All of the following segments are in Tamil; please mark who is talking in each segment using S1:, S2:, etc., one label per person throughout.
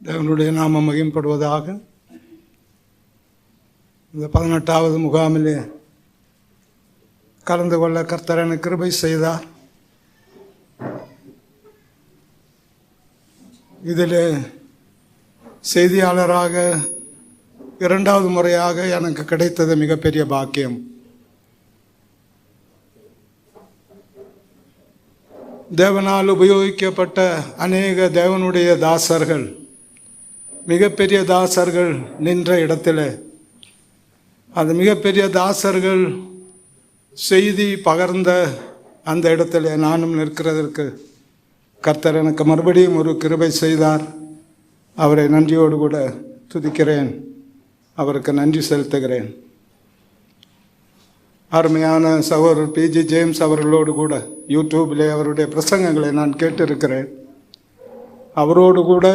S1: தேவனுடைய நாமம் மகிமைப்படுவதாக. இந்த 18வது முகாமிலே கலந்து கொள்ள கர்த்தர் எனக்கு கிருபை செய்தார். இதில் செய்தியாளராக 2வது முறையாக எனக்கு கிடைத்தது மிகப்பெரிய பாக்கியம். தேவனால் உபயோகிக்கப்பட்ட அநேக தேவனுடைய தாசர்கள், மிகப்பெரிய தாசர்கள் நின்ற இடத்துல அந்த மிகப்பெரிய தாசர்கள் செய்தி பகர்ந்த அந்த இடத்துல நானும் நிற்கிறதற்கு கர்த்தர் எனக்கு மறுபடியும் ஒரு கிருபை செய்தார். அவரை நன்றியோடு கூட துதிக்கிறேன், அவருக்கு நன்றி செலுத்துகிறேன். அருமையான சகோதரர் PG ஜேம்ஸ் அவர்களோடு கூட யூடியூபிலே அவருடைய பிரசங்கங்களை நான் கேட்டிருக்கிறேன். அவரோடு கூட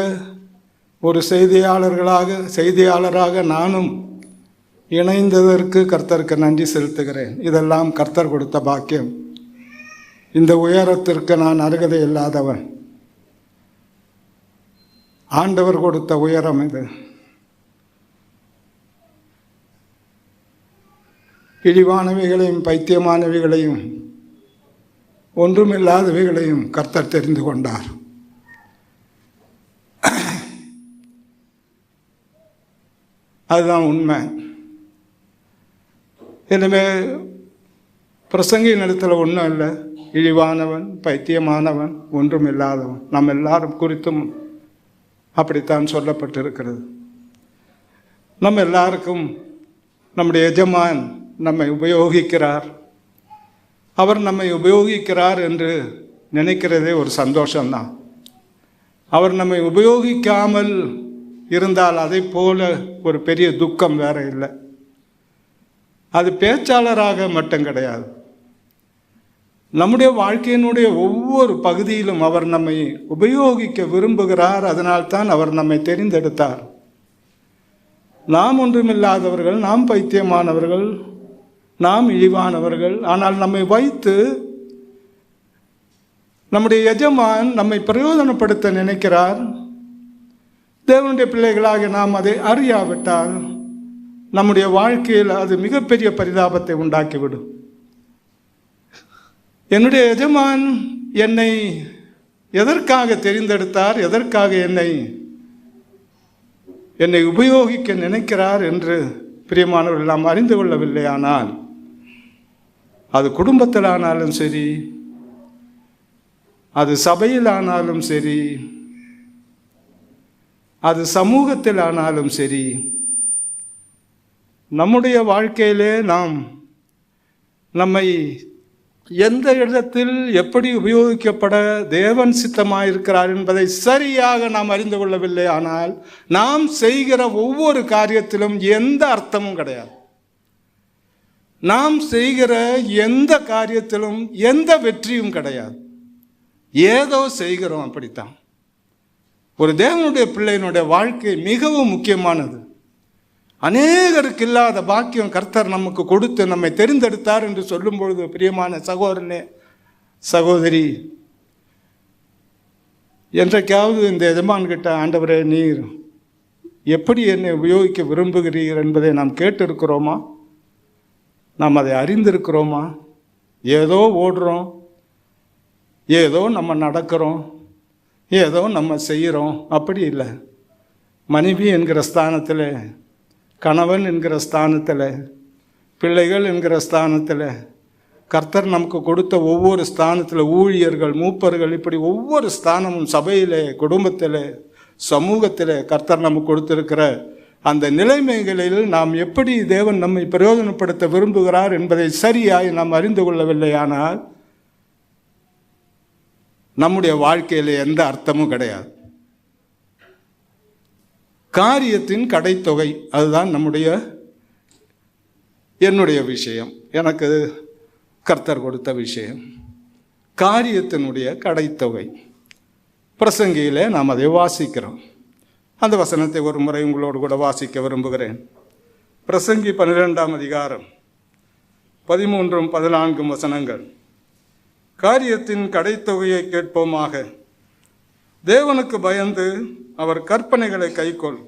S1: ஒரு செய்தியாளராக நானும் இணைந்ததற்கு கர்த்தருக்கு நன்றி செலுத்துகிறேன். இதெல்லாம் கர்த்தர் கொடுத்த பாக்கியம். இந்த உயரத்திற்கு நான் அருகதை இல்லாதவன், ஆண்டவர் கொடுத்த உயரம் இது. இழிவானவைகளையும் பைத்தியமானவைகளையும் ஒன்றுமில்லாதவைகளையும் கர்த்தர் தெரிந்து கொண்டார். அதுதான் உண்மை. எனவே பிரசங்கியின் இடத்துல ஒன்றும் இல்லை, இழிவானவன் பைத்தியமானவன் ஒன்றும் இல்லாதவன் நம்ம எல்லாரும் குறித்தும் அப்படித்தான் சொல்லப்பட்டிருக்கிறது. நம்ம எல்லாருக்கும் நம்முடைய எஜமான் நம்மை உபயோகிக்கிறார். அவர் நம்மை உபயோகிக்கிறார் என்று நினைக்கிறதே ஒரு சந்தோஷம்தான். அவர் நம்மை உபயோகிக்காமல் இருந்தால் அதை போல ஒரு பெரிய துக்கம் வேற இல்லை. அது பேச்சாளராக மட்டும் கிடையாது, நம்முடைய வாழ்க்கையினுடைய ஒவ்வொரு பகுதியிலும் அவர் நம்மை உபயோகிக்க விரும்புகிறார். அதனால்தான் அவர் நம்மை தெரிந்தெடுத்தார். நாம் ஒன்றுமில்லாதவர்கள், நாம் பைத்தியமானவர்கள், நாம் இழிவானவர்கள். ஆனால் நம்மை வைத்து நம்முடைய எஜமான் நம்மை பிரயோஜனப்படுத்த நினைக்கிறார். தேவனுடைய பிள்ளைகளாக நாம் அதை அறியாவிட்டால் நம்முடைய வாழ்க்கையில் அது மிகப்பெரிய பரிதாபத்தை உண்டாக்கிவிடும். என்னுடைய எஜமான் என்னை எதற்காக தெரிந்தெடுத்தார், எதற்காக என்னை உபயோகிக்க நினைக்கிறார் என்று பிரியமானவர்கள் நாம் அறிந்து கொள்ளவில்லை. ஆனால் அது குடும்பத்தில் ஆனாலும் சரி, அது சபையில் ஆனாலும் சரி, அது சமூகத்தில் ஆனாலும் சரி, நம்முடைய வாழ்க்கையிலே நம்மை எந்த இடத்தில் எப்படி உபயோகிக்கப்பட தேவன் சித்தமாயிருக்கிறார் என்பதை சரியாக நாம் அறிந்து கொள்ளவில்லை. ஆனால் நாம் செய்கிற ஒவ்வொரு காரியத்திலும் எந்த அர்த்தமும் கிடையாது. நாம் செய்கிற எந்த காரியத்திலும் எந்த வெற்றியும் கிடையாது. ஏதோ செய்கிறோம், அப்படித்தான். ஒரு தேவனுடைய பிள்ளையினுடைய வாழ்க்கை மிகவும் முக்கியமானது. அநேகருக்கு இல்லாத பாக்கியம் கர்த்தர் நமக்கு கொடுத்து நம்மை தெரிந்தெடுத்தார் என்று சொல்லும் பொழுது, பிரியமான சகோதரனே சகோதரி, என்றைக்காவது இந்த எஜமான்கிட்ட, ஆண்டவரே நீர் எப்படி என்னை உபயோகிக்க விரும்புகிறீர் என்பதை நாம் கேட்டிருக்கிறோமா? நாம் அதை அறிந்திருக்கிறோமா? ஏதோ ஓடுறோம், ஏதோ நம்ம நடக்கிறோம், ஏதோ நம்ம செய்கிறோம், அப்படி இல்லை. மனைவி என்கிற ஸ்தானத்தில், கணவன் என்கிற ஸ்தானத்தில், பிள்ளைகள் என்கிற ஸ்தானத்தில், கர்த்தர் நமக்கு கொடுத்த ஒவ்வொரு ஸ்தானத்தில், ஊழியர்கள், மூப்பர்கள், இப்படி ஒவ்வொரு ஸ்தானமும் சபையில், குடும்பத்தில், சமூகத்தில் கர்த்தர் நமக்கு கொடுத்திருக்கிற அந்த நிலைமைகளில் நாம் எப்படி தேவன் நம்மை பிரயோஜனப்படுத்த விரும்புகிறார் என்பதை சரியாய் நாம் அறிந்து கொள்ளவில்லை. ஆனால் நம்முடைய வாழ்க்கையில் எந்த அர்த்தமும் கிடையாது. காரியத்தின் கடைத்தொகை, அதுதான் என்னுடைய விஷயம், எனக்கு கர்த்தர் கொடுத்த விஷயம். காரியத்தினுடைய கடைத்தொகை. பிரசங்கியிலே நாம் அதை வாசிக்கிறோம். அந்த வசனத்தை ஒரு முறை உங்களோடு கூட வாசிக்க விரும்புகிறேன். பிரசங்கி 12ஆம் அதிகாரம் 13, 14 வசனங்கள். காரியத்தின் கடைத்தொகையை கேட்போமாக. தேவனுக்கு பயந்து அவர் கற்பனைகளை கைக்கொள்.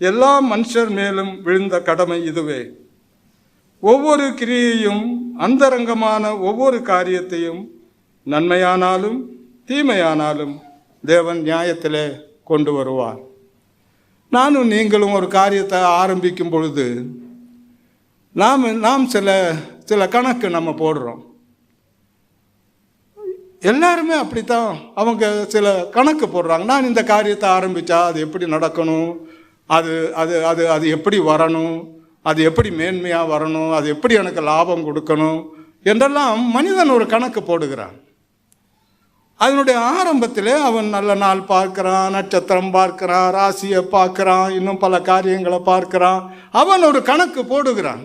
S1: எல்லா மனுஷர் மேலும் விழுந்த கடமை இதுவே. ஒவ்வொரு கிரியையும் அந்தரங்கமான ஒவ்வொரு காரியத்தையும் நன்மையானாலும் தீமையானாலும் தேவன் நியாயத்திலே கொண்டு வருவார். நானும் நீங்களும் ஒரு காரியத்தை ஆரம்பிக்கும் பொழுது நாம் சில கணக்கு நம்ம போடுறோம். எல்லாருமே அப்படித்தான். அவங்க சில கணக்கு போடுறாங்க. நான் இந்த காரியத்தை ஆரம்பித்தா அது எப்படி நடக்கணும், அது அது அது அது எப்படி வரணும், அது எப்படி மேன்மையாக வரணும், அது எப்படி எனக்கு லாபம் கொடுக்கணும் என்றெல்லாம் மனிதன் ஒரு கணக்கு போடுகிறான். அதனுடைய ஆரம்பத்தில் அவன் நல்ல நாள் பார்க்குறான், நட்சத்திரம் பார்க்குறான், ராசியை பார்க்குறான், இன்னும் பல காரியங்களை பார்க்குறான். அவன் ஒரு கணக்கு போடுகிறான்.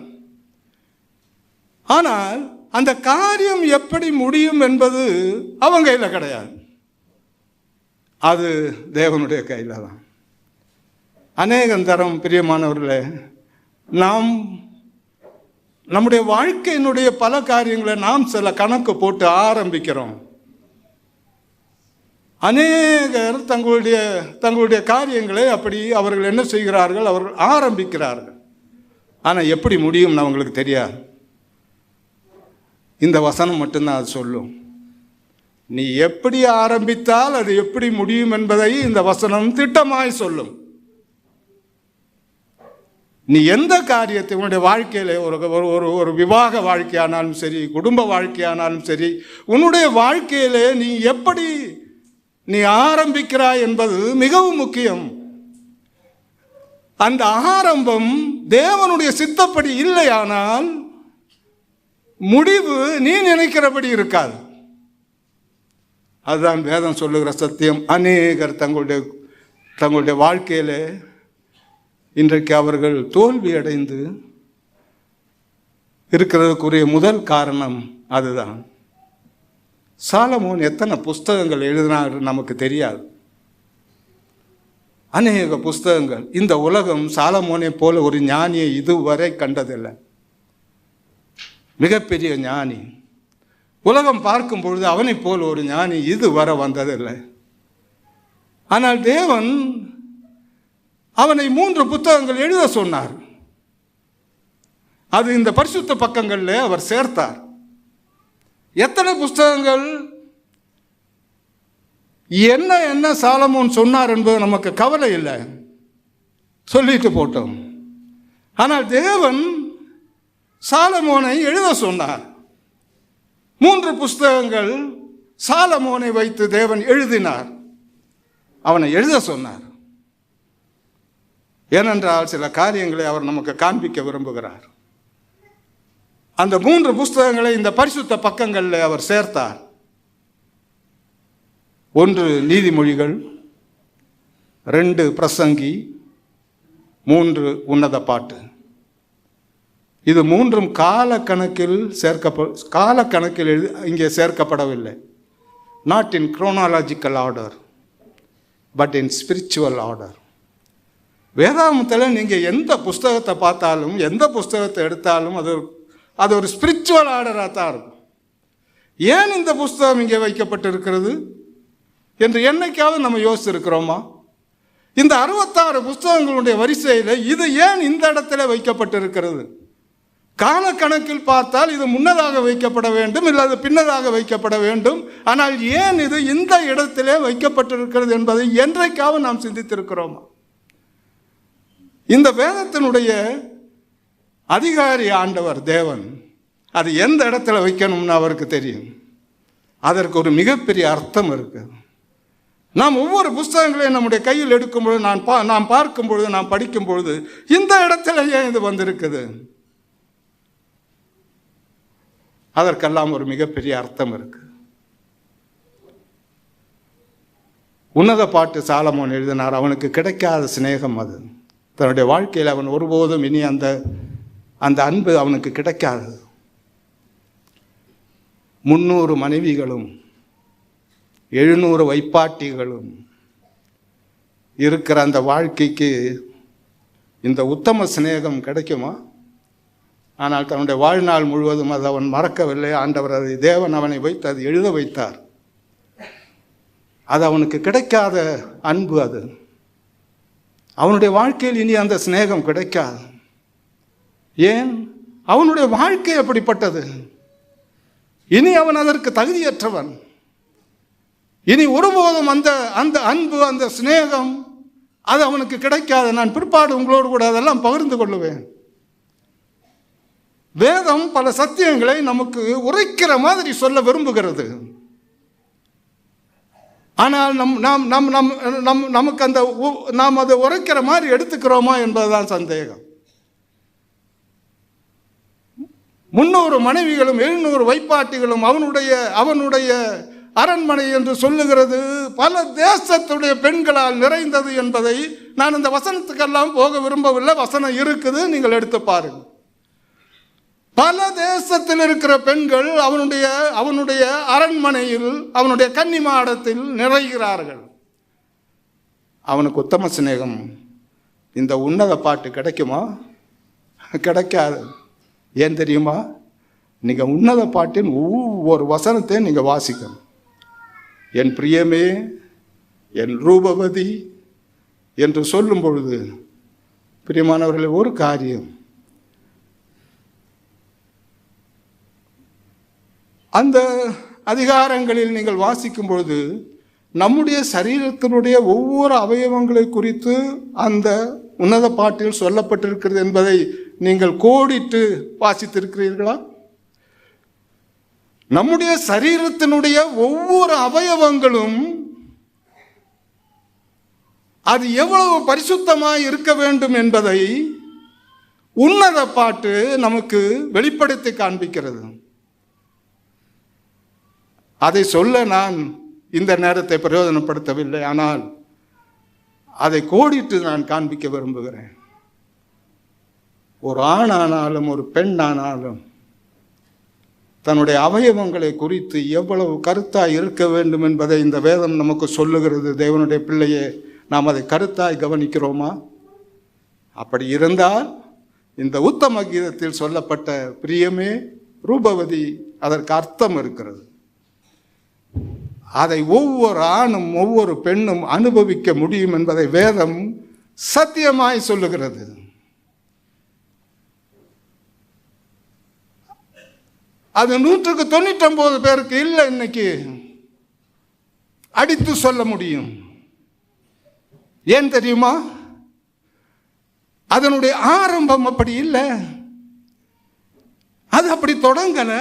S1: ஆனால் அந்த காரியம் எப்படி முடியும் என்பது அவன் கையில் கிடையாது. அது தேவனுடைய கையில் தான். அநேகந்தரம் பிரியமானவர்களே, நாம் நம்முடைய வாழ்க்கையினுடைய பல காரியங்களை நாம் சில கணக்கு போட்டு ஆரம்பிக்கிறோம். அநேகர் தங்களுடைய காரியங்களை அப்படி அவர்கள் என்ன செய்கிறார்கள், அவர்கள் ஆரம்பிக்கிறார்கள். ஆனால் எப்படி முடியும்னு அவங்களுக்கு தெரியாது. இந்த வசனம் மட்டும்தான் அது சொல்லும். நீ எப்படி ஆரம்பித்தால் அது எப்படி முடியும் என்பதை இந்த வசனம் திட்டமாய் சொல்லும். நீ எந்த காரியத்தை உன்னுடைய வாழ்க்கையில் ஒரு விவாக வாழ்க்கையானாலும் சரி, குடும்ப வாழ்க்கையானாலும் சரி, உன்னுடைய வாழ்க்கையிலே நீ எப்படி நீ ஆரம்பிக்கிறாய் என்பது மிகவும் முக்கியம். அந்த ஆரம்பம் தேவனுடைய சித்தப்படி இல்லையானால் முடிவு நீ நினைக்கிறபடி இருக்காது. அதுதான் வேதம் சொல்லுகிற சத்தியம். அநேகர் தங்களுடைய வாழ்க்கையில இன்றைக்கு அவர்கள் தோல்வி அடைந்து இருக்கிறதுக்குரிய முதல் காரணம் அதுதான். சாலமோன் எத்தனை புஸ்தகங்கள் எழுதினார் நமக்கு தெரியாது. அநேக புஸ்தகங்கள். இந்த உலகம் சாலமோனை போல ஒரு ஞானியை இதுவரை கண்டதில்லை. மிகப்பெரிய ஞானி. உலகம் பார்க்கும் பொழுது அவனை போல் ஒரு ஞானி இதுவரை வந்ததில்லை. ஆனால் தேவன் அவனை 3 புத்தகங்கள் எழுத சொன்னார். அது இந்த பரிசுத்த பக்கங்களில் அவர் சேர்த்தார். எத்தனை புஸ்தகங்கள், என்ன சாலமோன் சொன்னார் என்பது நமக்கு கவலை இல்லை, சொல்லிட்டு போட்டோம். ஆனால் தேவன் சாலமோனை எழுத சொன்னார். 3 புஸ்தகங்கள் சாலமோனை வைத்து தேவன் எழுதினார். அவனை எழுத சொன்னார். ஏனென்றால் சில காரியங்களை அவர் நமக்கு காண்பிக்க விரும்புகிறார். அந்த 3 புஸ்தகங்களை இந்த பரிசுத்த பக்கங்களில் அவர் சேர்த்தார். 1 நீதிமொழிகள், 2 பிரசங்கி, 3 உன்னத பாட்டு. இது 3ம் காலக்கணக்கில் இங்கே சேர்க்கப்படவில்லை. Not in chronological order, but in spiritual order. வேதாகமத்தில் நீங்கள் எந்த புஸ்தகத்தை பார்த்தாலும், எந்த புஸ்தகத்தை எடுத்தாலும் அது ஒரு ஸ்பிரிச்சுவல் ஆர்டராக தான் இருக்கும். ஏன் இந்த புஸ்தகம் இங்கே வைக்கப்பட்டிருக்கிறது என்று என்னைக்காவது நம்ம யோசிச்சிருக்கிறோமா? இந்த 66 புஸ்தகங்களுடைய வரிசையில் இது ஏன் இந்த இடத்துல வைக்கப்பட்டிருக்கிறது? காலக்கணக்கில் பார்த்தால் இது முன்னதாக வைக்கப்பட வேண்டும், இல்லாத பின்னதாக வைக்கப்பட வேண்டும். ஆனால் ஏன் இது இந்த இடத்திலே வைக்கப்பட்டிருக்கிறது என்பதை என்றைக்காவது நாம் சிந்தித்திருக்கிறோமா? இந்த வேதத்தினுடைய அதிகாரி ஆண்டவர் தேவன் அது எந்த இடத்துல வைக்கணும்னு அவருக்கு தெரியும். அதற்கு ஒரு மிகப்பெரிய அர்த்தம் இருக்கு. நாம் ஒவ்வொரு புஸ்தகங்களையும் நம்முடைய கையில் எடுக்கும் பொழுது, நாம் பார்க்கும் பொழுது, நாம் படிக்கும் பொழுது, இந்த இடத்துல ஏன் இது வந்திருக்குது, அதற்கெல்லாம் ஒரு மிகப்பெரிய அர்த்தம் இருக்கு. உன்னத பாட்டு சாலமோன் எழுதினார். அவனுக்கு கிடைக்காத சிநேகம் அது. தன்னுடைய வாழ்க்கையில் அவன் ஒருபோதும் இனி அந்த அன்பு அவனுக்கு கிடைக்காது. 300 மனைவிகளும் 700 வைப்பாட்டிகளும் இருக்கிற அந்த வாழ்க்கைக்கு இந்த உத்தம சிநேகம் கிடைக்குமா? ஆனால் தன்னுடைய வாழ்நாள் முழுவதும் அது அவன் மறக்கவில்லை. ஆண்டவர் அதை தேவன் அவனை வைத்து அது எழுத வைத்தார். அது அவனுக்கு கிடைக்காத அன்பு. அது அவனுடைய வாழ்க்கையில் இனி அந்த சிநேகம் கிடைக்காது. ஏன்? அவனுடைய வாழ்க்கை அப்படிப்பட்டது. இனி அவன் அதற்கு தகுதியற்றவன். இனி ஒருபோதும் அந்த அந்த அன்பு, அந்த சிநேகம் அது அவனுக்கு கிடைக்காது. நான் பிற்பாடு உங்களோடு கூட அதெல்லாம் பகிர்ந்து கொள்ளுவேன். வேதம் பல சத்தியங்களை நமக்கு உரைக்கிற மாதிரி சொல்ல விரும்புகிறது. ஆனால் நமக்கு அந்த நாம் அதை உரைக்கிற மாதிரி எடுத்துக்கிறோமா என்பதுதான் சந்தேகம். 300 மனைவிகளும் 700 வைப்பாட்டிகளும் அவனுடைய அரண்மனை என்று சொல்லுகிறது பல தேசத்துடைய பெண்களால் நிறைந்தது என்பதை நான் இந்த வசனத்துக்கெல்லாம் போக விரும்பவில்லை. வசனம் இருக்குது, நீங்கள் எடுத்து பாருங்கள். பல தேசத்தில் இருக்கிற பெண்கள் அவனுடைய அரண்மனையில், அவனுடைய கன்னிமாடத்தில் நிறைகிறார்கள். அவனுக்கு உத்தம சிநேகம், இந்த உன்னத பாட்டு கிடைக்குமா? கிடைக்காது. ஏன் தெரியுமா? நீங்கள் உன்னத பாட்டின் ஒவ்வொரு வசனத்தையும் நீங்கள் வாசிக்கணும். என் பிரியமே, என் ரூபவதி என்று சொல்லும் பொழுது, பிரியமானவர்களே, ஒரு காரியம், அந்த அதிகாரங்களில் நீங்கள் வாசிக்கும் பொழுது நம்முடைய சரீரத்தினுடைய ஒவ்வொரு அவயவங்களை குறித்து அந்த உன்னத பாட்டில் சொல்லப்பட்டிருக்கிறது என்பதை நீங்கள் கோடிட்டு வாசித்திருக்கிறீர்களா? நம்முடைய சரீரத்தினுடைய ஒவ்வொரு அவயவங்களும் அது எவ்வளவு பரிசுத்தமாய் இருக்க வேண்டும் என்பதை உன்னத பாட்டு நமக்கு வெளிப்படுத்தி காண்பிக்கிறது. அதை சொல்ல நான் இந்த நேரத்தை பிரயோஜனப்படுத்தவில்லை, ஆனால் அதை கோடிட்டு நான் காண்பிக்க விரும்புகிறேன். ஒரு ஆணானாலும் ஒரு பெண்ணானாலும் தன்னுடைய அவயவங்களை குறித்து எவ்வளவு கருத்தாய் இருக்க வேண்டும் என்பதை இந்த வேதம் நமக்கு சொல்லுகிறது. தேவனுடைய பிள்ளையே, நாம் அதை கருத்தாய் கவனிக்கிறோமா? அப்படி இருந்தால் இந்த உத்தம கீதத்தில் சொல்லப்பட்ட பிரியமே, ரூபவதி, அதற்கு அர்த்தம் இருக்கிறது. அதை ஒவ்வொரு ஆணும் ஒவ்வொரு பெண்ணும் அனுபவிக்க முடியும் என்பதை வேதம் சத்தியமாய் சொல்லுகிறது. அது 199 பேருக்கு இல்லை. இன்னைக்கு அடித்து சொல்ல முடியும். ஏன் தெரியுமா? அதனுடைய ஆரம்பம் அப்படி இல்லை. அது அப்படி தொடங்கல.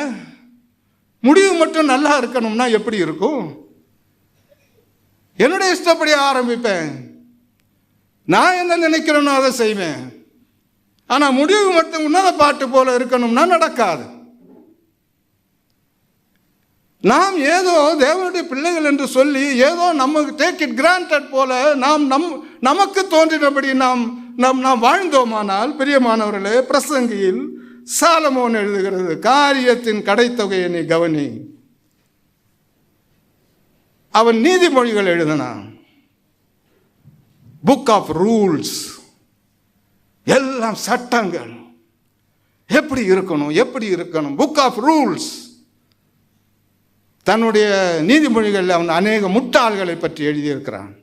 S1: முடிவு மட்டும் நல்லா இருக்கணும்னா எப்படி இருக்கும்? என்னுடைய இஷ்டப்படி ஆரம்பிப்பேன், நான் என்ன நினைக்கிறேனோ அதை செய்வேன். ஆனால் முடிவு மட்டும் உன்னத பாட்டு போல இருக்கணும்னா நடக்காது. நாம் ஏதோ தேவனுடைய பிள்ளைகள் என்று சொல்லி ஏதோ நமக்கு டேக் இட் கிராண்டட் போல நமக்கு தோன்றினபடி நாம் வாழ்ந்தோமானால், பிரியமானவர்களே, பிரசங்கியில் சாலமோன் எழுதுகிறது, காரியத்தின் கடைத்தொகையை நீ கவனி. அவன் நீதிமொழிகள் எழுதினான், புக் ஆஃப் ரூல்ஸ், எல்லாம் சட்டங்கள், எப்படி இருக்கணும், புக் ஆஃப் ரூல்ஸ். தன்னுடைய நீதிமொழிகளில் அவன் அநேக முட்டாள்களை பற்றி எழுதியிருக்கிறான்.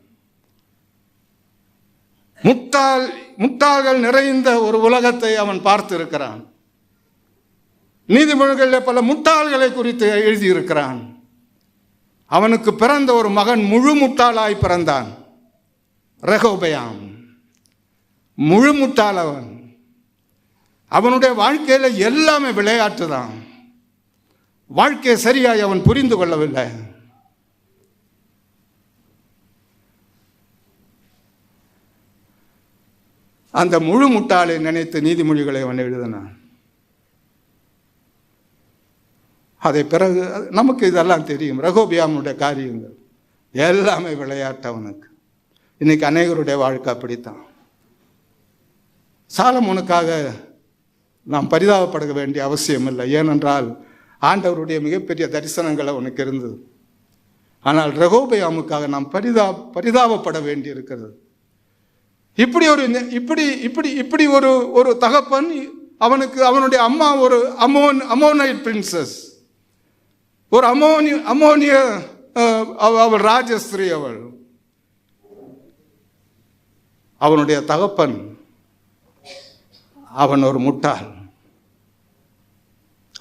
S1: முட்டாள்கள் நிறைந்த ஒரு உலகத்தை அவன் பார்த்திருக்கிறான். நீதிமொழிகளில் பல முட்டாள்களை குறித்து எழுதியிருக்கிறான். அவனுக்கு பிறந்த ஒரு மகன் முழு முட்டாளாய் பிறந்தான், ரெகோபெயாம். முழு முட்டாள் அவன். அவனுடைய வாழ்க்கையில் எல்லாமே விளையாட்டு தான். வாழ்க்கையை சரியாய் அவன் புரிந்து கொள்ளவில்லை. அந்த முழு முட்டாளை நினைத்து நீதிமொழிகளை அவன் எழுதினான். அதை பிறகு நமக்கு இதெல்லாம் தெரியும். ரெகோபியாமுடைய காரியங்கள் எல்லாமே விளையாட்டு அவனுக்கு. இன்னைக்கு அநேகருடைய வாழ்க்கை அப்படித்தான். சாலமோனுக்காக நாம் பரிதாபப்பட வேண்டிய அவசியம் இல்லை. ஏனென்றால் ஆண்டவருடைய மிகப்பெரிய தரிசனங்கள் அவனுக்கு இருந்தது. ஆனால் ரெகோபெயாமுக்காக நாம் பரிதாபப்பட வேண்டி இருக்கிறது. இப்படி ஒரு தகப்பன், அவனுடைய அம்மா ஒரு அமோனைட் பிரின்சஸ், ஒரு அமோனிய அவள் ராஜஸ்ரீ, அவனுடைய தகப்பன் அவன் ஒரு முட்டாள்.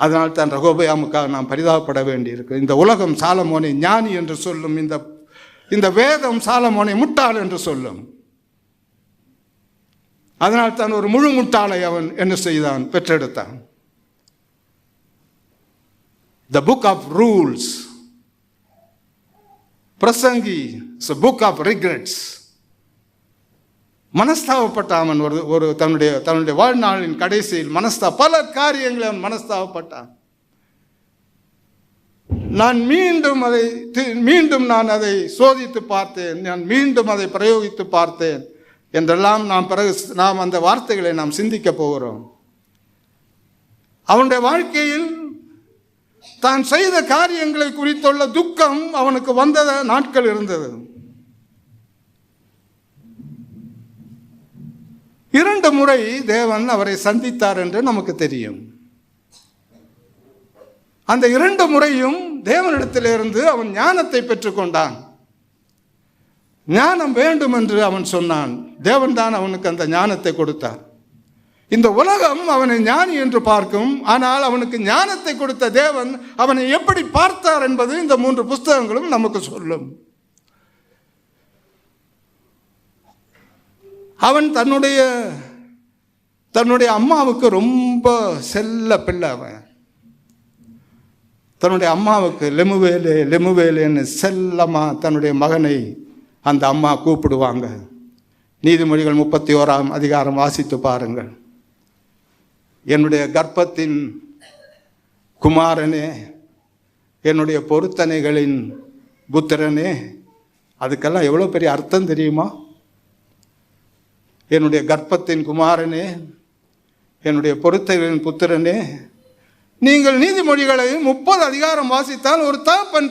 S1: அதனால் தான் ரெகொபெயாமுக்காக நாம் பரிதாபப்பட வேண்டியிருக்கு. இந்த உலகம் சாலமோனை ஞானி என்று சொல்லும், இந்த வேதம் சாலமோனை முட்டாள் என்று சொல்லும். அதனால் தான் ஒரு முழு முட்டாளை அவன் என்ன செய்தான், பெற்றெடுத்தான். The book of rules, பிரசங்கி is a book of regrets. மனஸ்தாபப்பட்ட அவன் ஒரு தன்னுடைய வாழ்நாளின் கடைசியில் பல காரியங்களை அவன் மனஸ்தாபப்பட்டான். நான் மீண்டும் அதை சோதித்து பார்த்தேன், நான் மீண்டும் அதை பிரயோகித்து பார்த்தேன் என்றெல்லாம் நாம் அந்த வார்த்தைகளை நாம் சிந்திக்க போகிறோம். அவனுடைய வாழ்க்கையில் தான் செய்த காரியங்களை குறித்துள்ள துக்கம் அவனுக்கு வந்த நாட்கள் இருந்தது. 2 முறை தேவன் அவரை சந்தித்தார் என்று நமக்கு தெரியும். அந்த 2 முறையும் தேவனிடத்திலிருந்து அவன் ஞானத்தை பெற்றுக்கொண்டான். ஞானம் வேண்டும் என்று அவன் சொன்னான். தேவன் தான் அவனுக்கு அந்த ஞானத்தை கொடுத்தார். இந்த உலகம் அவனை ஞானி என்று பார்க்கும், ஆனால் அவனுக்கு ஞானத்தை கொடுத்த தேவன் அவனை எப்படி பார்த்தார் என்பது இந்த 3 புஸ்தகங்களும் நமக்கு சொல்லும். அவன் தன்னுடைய அம்மாவுக்கு ரொம்ப செல்ல பிள்ளை. அவன் தன்னுடைய அம்மாவுக்கு லெமுவேலேன்னு செல்லமா தன்னுடைய மகனை அந்த அம்மா கூப்பிடுவாங்க. நீதிமொழிகள் 31ஆம் அதிகாரம் வாசித்து பாருங்கள். என்னுடைய கர்ப்பத்தின் குமாரனே, என்னுடைய பொருத்தனைகளின் புத்திரனே. அதுக்கெல்லாம் எவ்வளோ பெரிய அர்த்தம் தெரியுமா? என்னுடைய கர்ப்பத்தின் குமாரனே, என்னுடைய பொருத்தனைகளின் புத்திரனே. நீங்கள் நீதிமொழிகளை 30 அதிகாரம் வாசித்தால் ஒரு தகப்பன்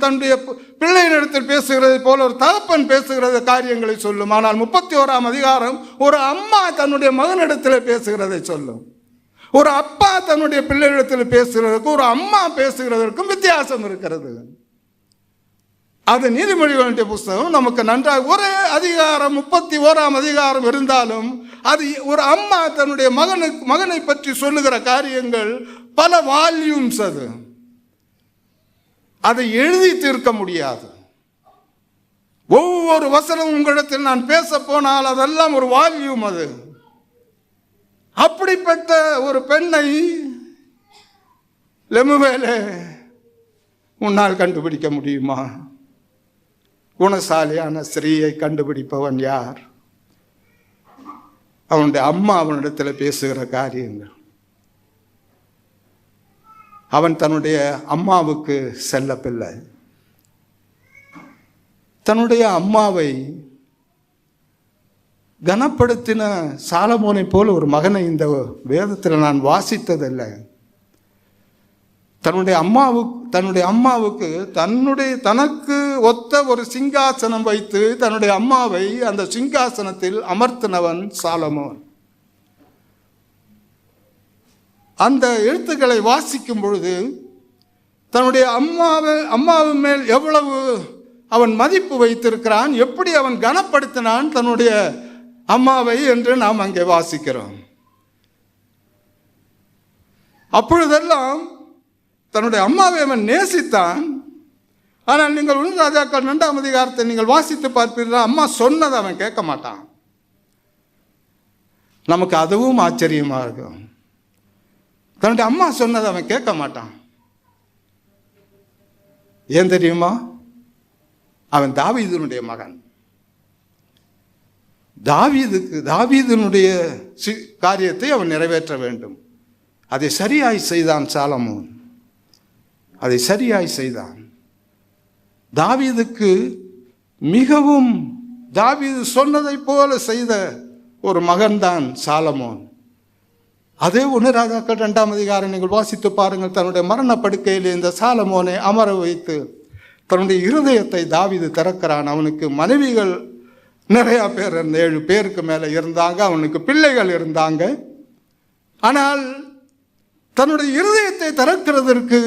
S1: தன்னுடைய பிள்ளையினிடத்தில் பேசுகிறது போல ஒரு தகப்பன் பேசுகிறது காரியங்களை சொல்லும். ஆனால் 31ஆம் அதிகாரம் ஒரு அம்மா தன்னுடைய மகனிடத்தில் பேசுகிறதை சொல்லும். ஒரு அப்பா தன்னுடைய பிள்ளையிடத்தில் பேசுகிறதுக்கும் ஒரு அம்மா பேசுகிறதற்கும் வித்தியாசம் இருக்கிறது. அது நீதிமொழிகளுடைய புஸ்தகம் நமக்கு நன்றாக ஒரே அதிகாரம் 31ஆம் அதிகாரம் இருந்தாலும் அது ஒரு அம்மா தன்னுடைய மகனை பற்றி சொல்லுகிற காரியங்கள் பல வால்யூம்ஸ். அதை எழுதி தீர்க்க முடியாது. ஒவ்வொரு வசனமும் உங்களிடத்தில் நான் பேச போனால் அதெல்லாம் ஒரு வால்யூம். அது அப்படிப்பட்ட ஒரு பெண்ணை லெமுவேலே உன்னால் கண்டுபிடிக்க முடியுமா? குணசாலியான ஸ்திரீயை கண்டுபிடிப்பவன் யார்? அவனுடைய அம்மா அவனிடத்தில் பேசுகிற காரியங்கள். அவன் தன்னுடைய அம்மாவுக்கு செல்ல பிள்ளை. தன்னுடைய அம்மாவை கனப்படுத்தின சாலமோனை போல ஒரு மகனை இந்த வேதத்தில் நான் வாசித்ததில்லை. தன்னுடைய அம்மாவுக்கு தனக்கு ஒத்த ஒரு சிங்காசனம் வைத்து தன்னுடைய அம்மாவை அந்த சிங்காசனத்தில் அமர்த்தினவன் சாலமோன். அந்த எழுத்துக்களை வாசிக்கும் பொழுது தன்னுடைய அம்மாவின் மேல் எவ்வளவு அவன் மதிப்பு வைத்திருக்கிறான், எப்படி அவன் கனப்படுத்தினான் தன்னுடைய அம்மாவை என்று நாம் அங்கே வாசிக்கிறோம். அப்பொழுதெல்லாம் தன்னுடைய அம்மாவை அவன் நேசித்தான். ஆனால் நீங்கள் 1 ராஜாக்கள் 2ஆம் அதிகாரத்தை நீங்கள் வாசித்து பார்ப்பீர்கள், அம்மா சொன்னதை அவன் கேட்க மாட்டான். நமக்கு அதுவும் ஆச்சரியமா இருக்கும். தன்னுடைய அம்மா சொன்னதை அவன் கேட்க மாட்டான். ஏன் தெரியுமா? அவன் தாவீதுனுடைய மகன். தாவீதுனுடைய காரியத்தை அவன் நிறைவேற்ற வேண்டும். அதை சரியாய் செய்தான் சாலமோன். அதை சரியாய் செய்தான். தாவீதுக்கு மிகவும் தாவீது சொன்னதை போல செய்த ஒரு மகன்தான் சாலமோன். அதே 1 ராஜாக்கள் 2ஆம் அதிகாரம் நீங்கள் வாசித்து பாருங்கள். தன்னுடைய மரண படுக்கையில் இந்த சாலமோனை அமர வைத்து தன்னுடைய இருதயத்தை தாவீது திறக்கிறான். அவனுக்கு மனைவிகள் நிறையா பேர் 7 பேருக்கு மேலே இருந்தாங்க. அவனுக்கு பிள்ளைகள் இருந்தாங்க. ஆனால் தன்னுடைய இருதயத்தை திறக்கிறதற்கு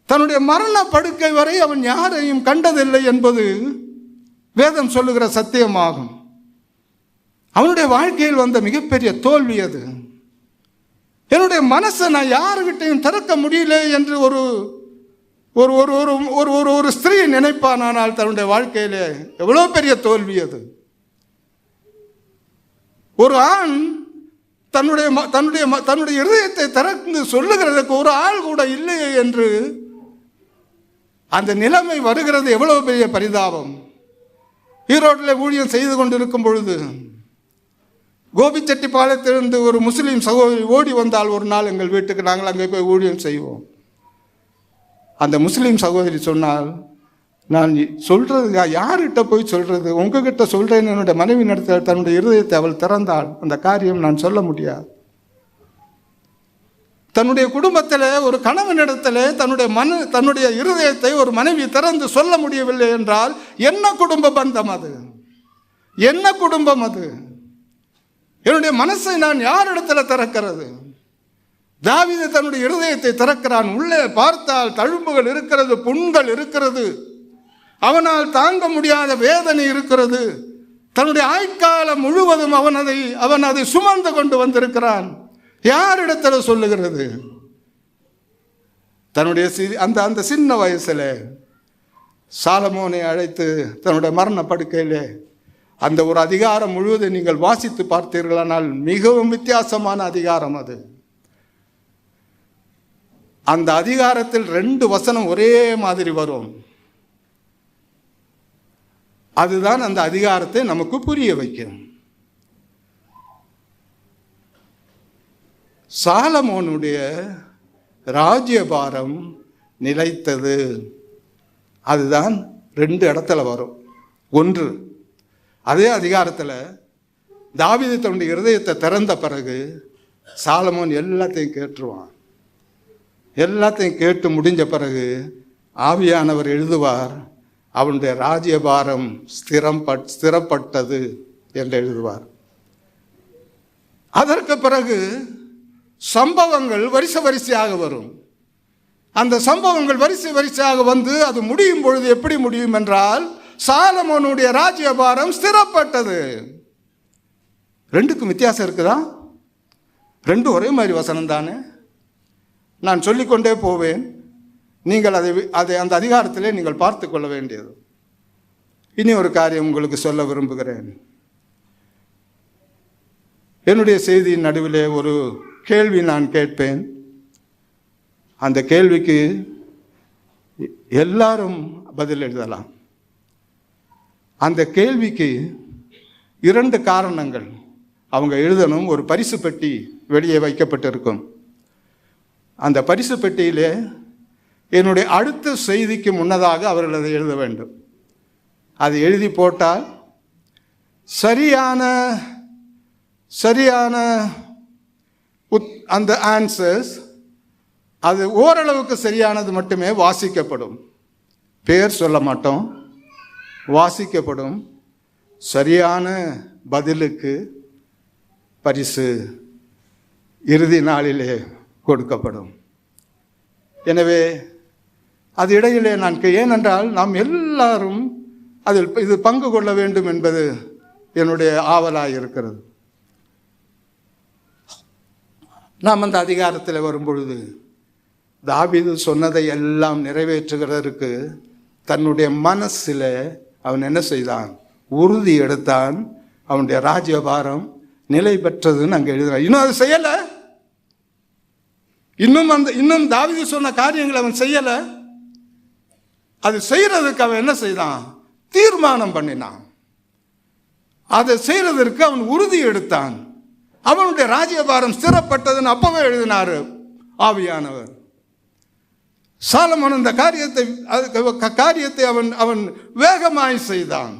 S1: தன்னுடைய மரண படுக்கை வரை அவன் யாரையும் கண்டதில்லை என்பது வேதம் சொல்லுகிற சத்தியமாகும். அவனுடைய வாழ்க்கையில் வந்த மிகப்பெரிய தோல்வி அது. என்னுடைய மனசை நான் யாருக்கிட்டையும் திறக்க முடியல என்று ஒரு ஒரு ஒரு ஒரு ஒரு ஒரு ஸ்திரீ நினைப்பானால் தன்னுடைய வாழ்க்கையில எவ்வளோ பெரிய தோல்வி அது. ஒரு ஆண் தன்னுடைய தன்னுடைய தன்னுடைய இருதயத்தை திறந்து சொல்லுகிறதுக்கு ஒரு ஆள் கூட இல்லையே என்று அந்த நிலைமை வருகிறது. எவ்வளவு பெரிய பரிதாபம். ஈரோட்டில் ஊழியம் செய்து கொண்டிருக்கும் பொழுது கோபிச்செட்டிப்பாளையத்திலிருந்து ஒரு முஸ்லீம் சகோதரி ஓடி வந்தால் ஒரு நாள் எங்கள் வீட்டுக்கு, நாங்கள் அங்கே போய் ஊழியம் செய்வோம். அந்த முஸ்லீம் சகோதரி சொன்னால், நான் சொல்றது யார்கிட்ட போய் சொல்றது, உங்ககிட்ட சொல்றேன். என்னுடைய மனைவி நடத்த தன்னுடைய இருதயத்தை அவள் திறந்தாள். அந்த காரியம் நான் சொல்ல முடியாது. தன்னுடைய குடும்பத்தில் ஒரு கணவனிடத்தில் தன்னுடைய இருதயத்தை ஒரு மனைவி திறந்து சொல்ல முடியவில்லை என்றால் என்ன குடும்ப பந்தம் அது? என்ன குடும்பம் அது? என்னுடைய மனசை நான் யாரிடத்துல திறக்கிறது? தாவீது தன்னுடைய இருதயத்தை திறக்கிறான். உள்ளே பார்த்தால் தழும்புகள் இருக்கிறது, புண்கள் இருக்கிறது, அவனால் தாங்க முடியாத வேதனை இருக்கிறது. தன்னுடைய ஆயுட்காலம் முழுவதும் அவன் அதை சுமந்து கொண்டு வந்திருக்கிறான். யாரிடத்துல சொல்லுகிறது? தன்னுடைய அந்த சின்ன வயசுல சாலமோனை அழைத்து தன்னுடைய மரண படுக்கையிலே அந்த ஒரு அதிகாரம் முழுவதும் நீங்கள் வாசித்து பார்த்தீர்களானால் மிகவும் வித்தியாசமான அதிகாரம் அது. அந்த அதிகாரத்தில் 2 வசனம் ஒரே மாதிரி வரும். அதுதான் அந்த அதிகாரத்தை நமக்கு புரிய வைக்கும். சாலமோனுடைய ராஜ்யபாரம் நிலைத்தது. அதுதான் 2 இடத்துல வரும். ஒன்று, அதே அதிகாரத்தில் தாவீது தன்னுடைய இருதயத்தை திறந்த பிறகு சாலமோன் எல்லாத்தையும் கேட்டுருவான். எல்லாத்தையும் கேட்டு முடிஞ்ச பிறகு ஆவியானவர் எழுதுவார், அவனுடைய ராஜ்யபாரம் ஸ்திரப்பட்டது என்று எழுதுவார். அதற்கு பிறகு சம்பவங்கள் வரிசையாக வரும். அந்த சம்பவங்கள் வரிசையாக வந்து அது முடியும் பொழுது எப்படி முடியும் என்றால், சாலமோனுடைய ராஜ்யபாரம் ஸ்திரப்பட்டது. 2க்கும் வித்தியாசம் இருக்குதா? 2 ஒரே மாதிரி வசனம் தானே. நான் சொல்லிக்கொண்டே போவேன். நீங்கள் அதை அந்த அதிகாரத்திலே நீங்கள் பார்த்து கொள்ள வேண்டியது. இனி ஒரு காரியம் உங்களுக்கு சொல்ல விரும்புகிறேன். என்னுடைய செய்தியின் நடுவிலே ஒரு கேள்வி நான் கேட்பேன். அந்த கேள்விக்கு எல்லாரும் பதில் எழுதலாம். அந்த கேள்விக்கு 2 காரணங்கள் அவங்க எழுதணும். ஒரு பரிசு பெட்டி வெளியே வைக்கப்பட்டிருக்கும். அந்த பரிசு பெட்டியிலே என்னுடைய அடுத்த செய்திக்கு முன்னதாக அவர்கள் அதை எழுத வேண்டும். அது எழுதி போட்டால் சரியான அந்த ஆன்சர்ஸ், அது ஓரளவுக்கு சரியானது மட்டுமே வாசிக்கப்படும். பேர் சொல்ல மாட்டோம், வாசிக்கப்படும். சரியான பதிலுக்கு பரிசு இறுதி நாளிலே கொடுக்கப்படும். எனவே அது இடையிலே ஏனென்றால் நாம் எல்லாரும் அதில் இது பங்கு கொள்ள வேண்டும் என்பது என்னுடைய ஆவலாக இருக்கிறது. நாம் அந்த அதிகாரத்தில் வரும்பொழுது தாவீது சொன்னதை எல்லாம் நிறைவேற்றுகிறதற்கு தன்னுடைய மனசில் அவன் என்ன செய்தான்? உறுதி எடுத்தான். அவனுடைய ராஜ்யபாரம் நிலை பெற்றதுன்னு அங்கே எழுதுறான். இன்னும் அது செய்யலை. இன்னும் தாவீது சொன்ன காரியங்களை அவன் செய்யலை. அது செய்யறதுக்கு அவன் என்ன செய்தான்? தீர்மானம் பண்ணினான். அதை செய்யறதற்கு அவன் உறுதி எடுத்தான். அவனுடைய ராஜ்யபாரம் ஸ்திரப்பட்டதுன்னு அப்பவே எழுதினாரு ஆவியானவர். சாலமோன் அந்த காரியத்தை அவன் வேகமாய் செய்தான்.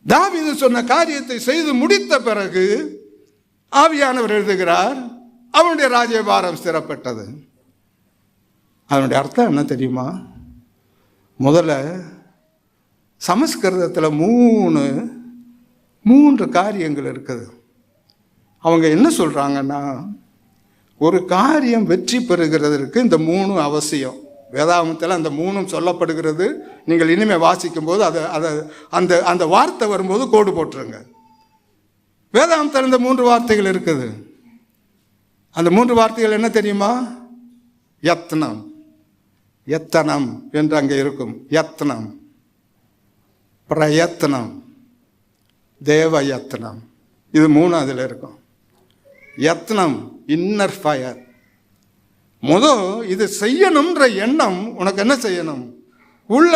S1: தாவீது சொன்ன காரியத்தை செய்து முடித்த பிறகு ஆவியானவர் எழுதுகிறார், அவனுடைய ராஜ்யபாரம் ஸ்திரப்பட்டது. அதனுடைய அர்த்தம் என்ன தெரியுமா? முதல்ல சமஸ்கிருதத்தில் 3 காரியங்கள் இருக்குது. அவங்க என்ன சொல்றாங்கன்னா, ஒரு காரியம் வெற்றி பெறுகிறதற்கு இந்த 3 அவசியம். வேதாகமத்தில் அந்த 3 சொல்லப்படுகிறது. நீங்கள் இனிமேல் வாசிக்கும் போது அந்த அந்த வார்த்தை வரும்போது கோடு போட்டுருங்க. வேதாகமத்தில் இந்த 3 வார்த்தைகள் இருக்குது. அந்த 3 வார்த்தைகள் என்ன தெரியுமா? யத்னம், எத்தனம் என்று அங்கே இருக்கும். யத்னம், பிரயத்னம், தேவ யத்னம், இது 3 அதில் இருக்கும். யத்னம், இன்னர் ஃபயர். இது செய்யணும்ன்ற எண்ணம் உனக்கு என்ன செய்யணும்? உள்ள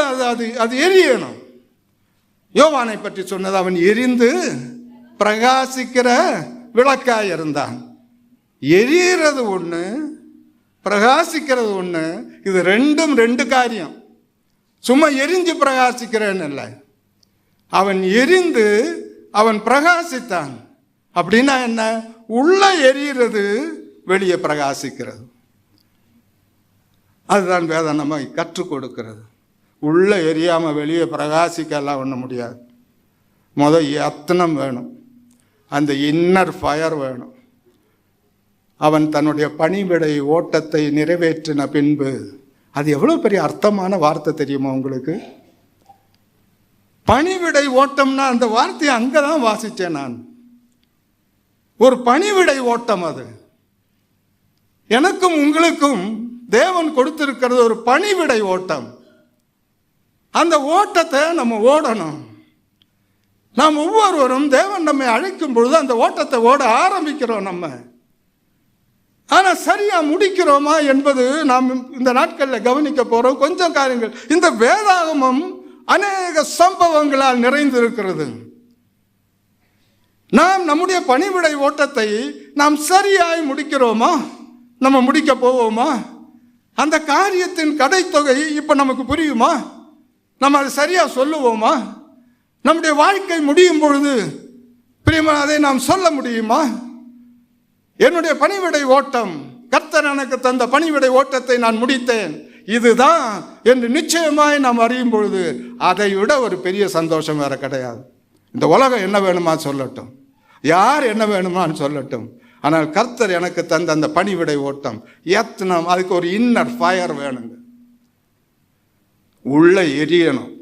S1: அது எரியணும். யோவானை பற்றி சொன்னது, அவன் எரிந்து பிரகாசிக்கிற விளக்காய் இருந்தான். எரியறது ஒன்று, பிரகாசிக்கிறது ஒன்று. இது ரெண்டும் 2 காரியம். சும்மா எரிஞ்சு பிரகாசிக்கிறேன்னு இல்லை, அவன் எரிந்து அவன் பிரகாசித்தான். அப்படின்னா என்ன? உள்ள எரிகிறது, வெளியே பிரகாசிக்கிறது. அதுதான் வேதம் நம்ம கற்றுக் கொடுக்கிறது. உள்ள எரியாமல் வெளியே பிரகாசிக்கலாம் ஒண்ண முடியாது. யத்னம் வேணும், அந்த இன்னர் ஃபயர் வேணும். அவன் தன்னுடைய பணிவிடை ஓட்டத்தை நிறைவேற்றின பின்பு, அது எவ்வளோ பெரிய அர்த்தமான வார்த்தை தெரியுமா உங்களுக்கு? பணிவிடை ஓட்டம்னா அந்த வார்த்தையை அங்கே தான் வாசித்தேன் நான். ஒரு பணிவிடை ஓட்டம், அது எனக்கும் உங்களுக்கும் தேவன் கொடுத்திருக்கிறது ஒரு பணிவிடை ஓட்டம். அந்த ஓட்டத்தை நம்ம ஓடணும். நாம் ஒவ்வொருவரும் தேவன் நம்மை அழைக்கும் பொழுது அந்த ஓட்டத்தை ஓட ஆரம்பிக்கிறோம் நம்ம. ஆனால் சரியா முடிக்கிறோமா என்பது நாம் இந்த நாட்களில் கவனிக்க போறோம். கொஞ்சம் காரியங்கள், இந்த வேதாகமம் அநேக சம்பவங்களால் நிறைந்திருக்கிறது. நாம் நம்முடைய பணிவிடை ஓட்டத்தை நாம் சரியாய் முடிக்கிறோமா? நம்ம முடிக்க போவோமா? அந்த காரியத்தின் கடைத்தொகை இப்ப நமக்கு புரியுமா? நம்ம அதை சரியா சொல்லுவோமா? நம்முடைய வாழ்க்கை முடியும் பொழுது பிரியமா அதை நாம் சொல்ல முடியுமா? என்னுடைய பணிவிடை ஓட்டம், கர்த்தர் எனக்கு தந்த பணிவிடை ஓட்டத்தை நான் முடித்தேன், இதுதான் என்று நிச்சயமாய் நாம் அறியும் பொழுது அதை விட ஒரு பெரிய சந்தோஷம் வேற கிடையாது. இந்த உலகம் என்ன வேணுமா சொல்லட்டும், யார் என்ன வேணுமான்னு சொல்லட்டும், ஆனால் கர்த்தர் எனக்கு தந்த அந்த பணிவிடை ஓட்டம் யத்னம், அதுக்கு ஒரு இன்னர் ஃபயர் வேணுங்க. உள்ள எரியணும்,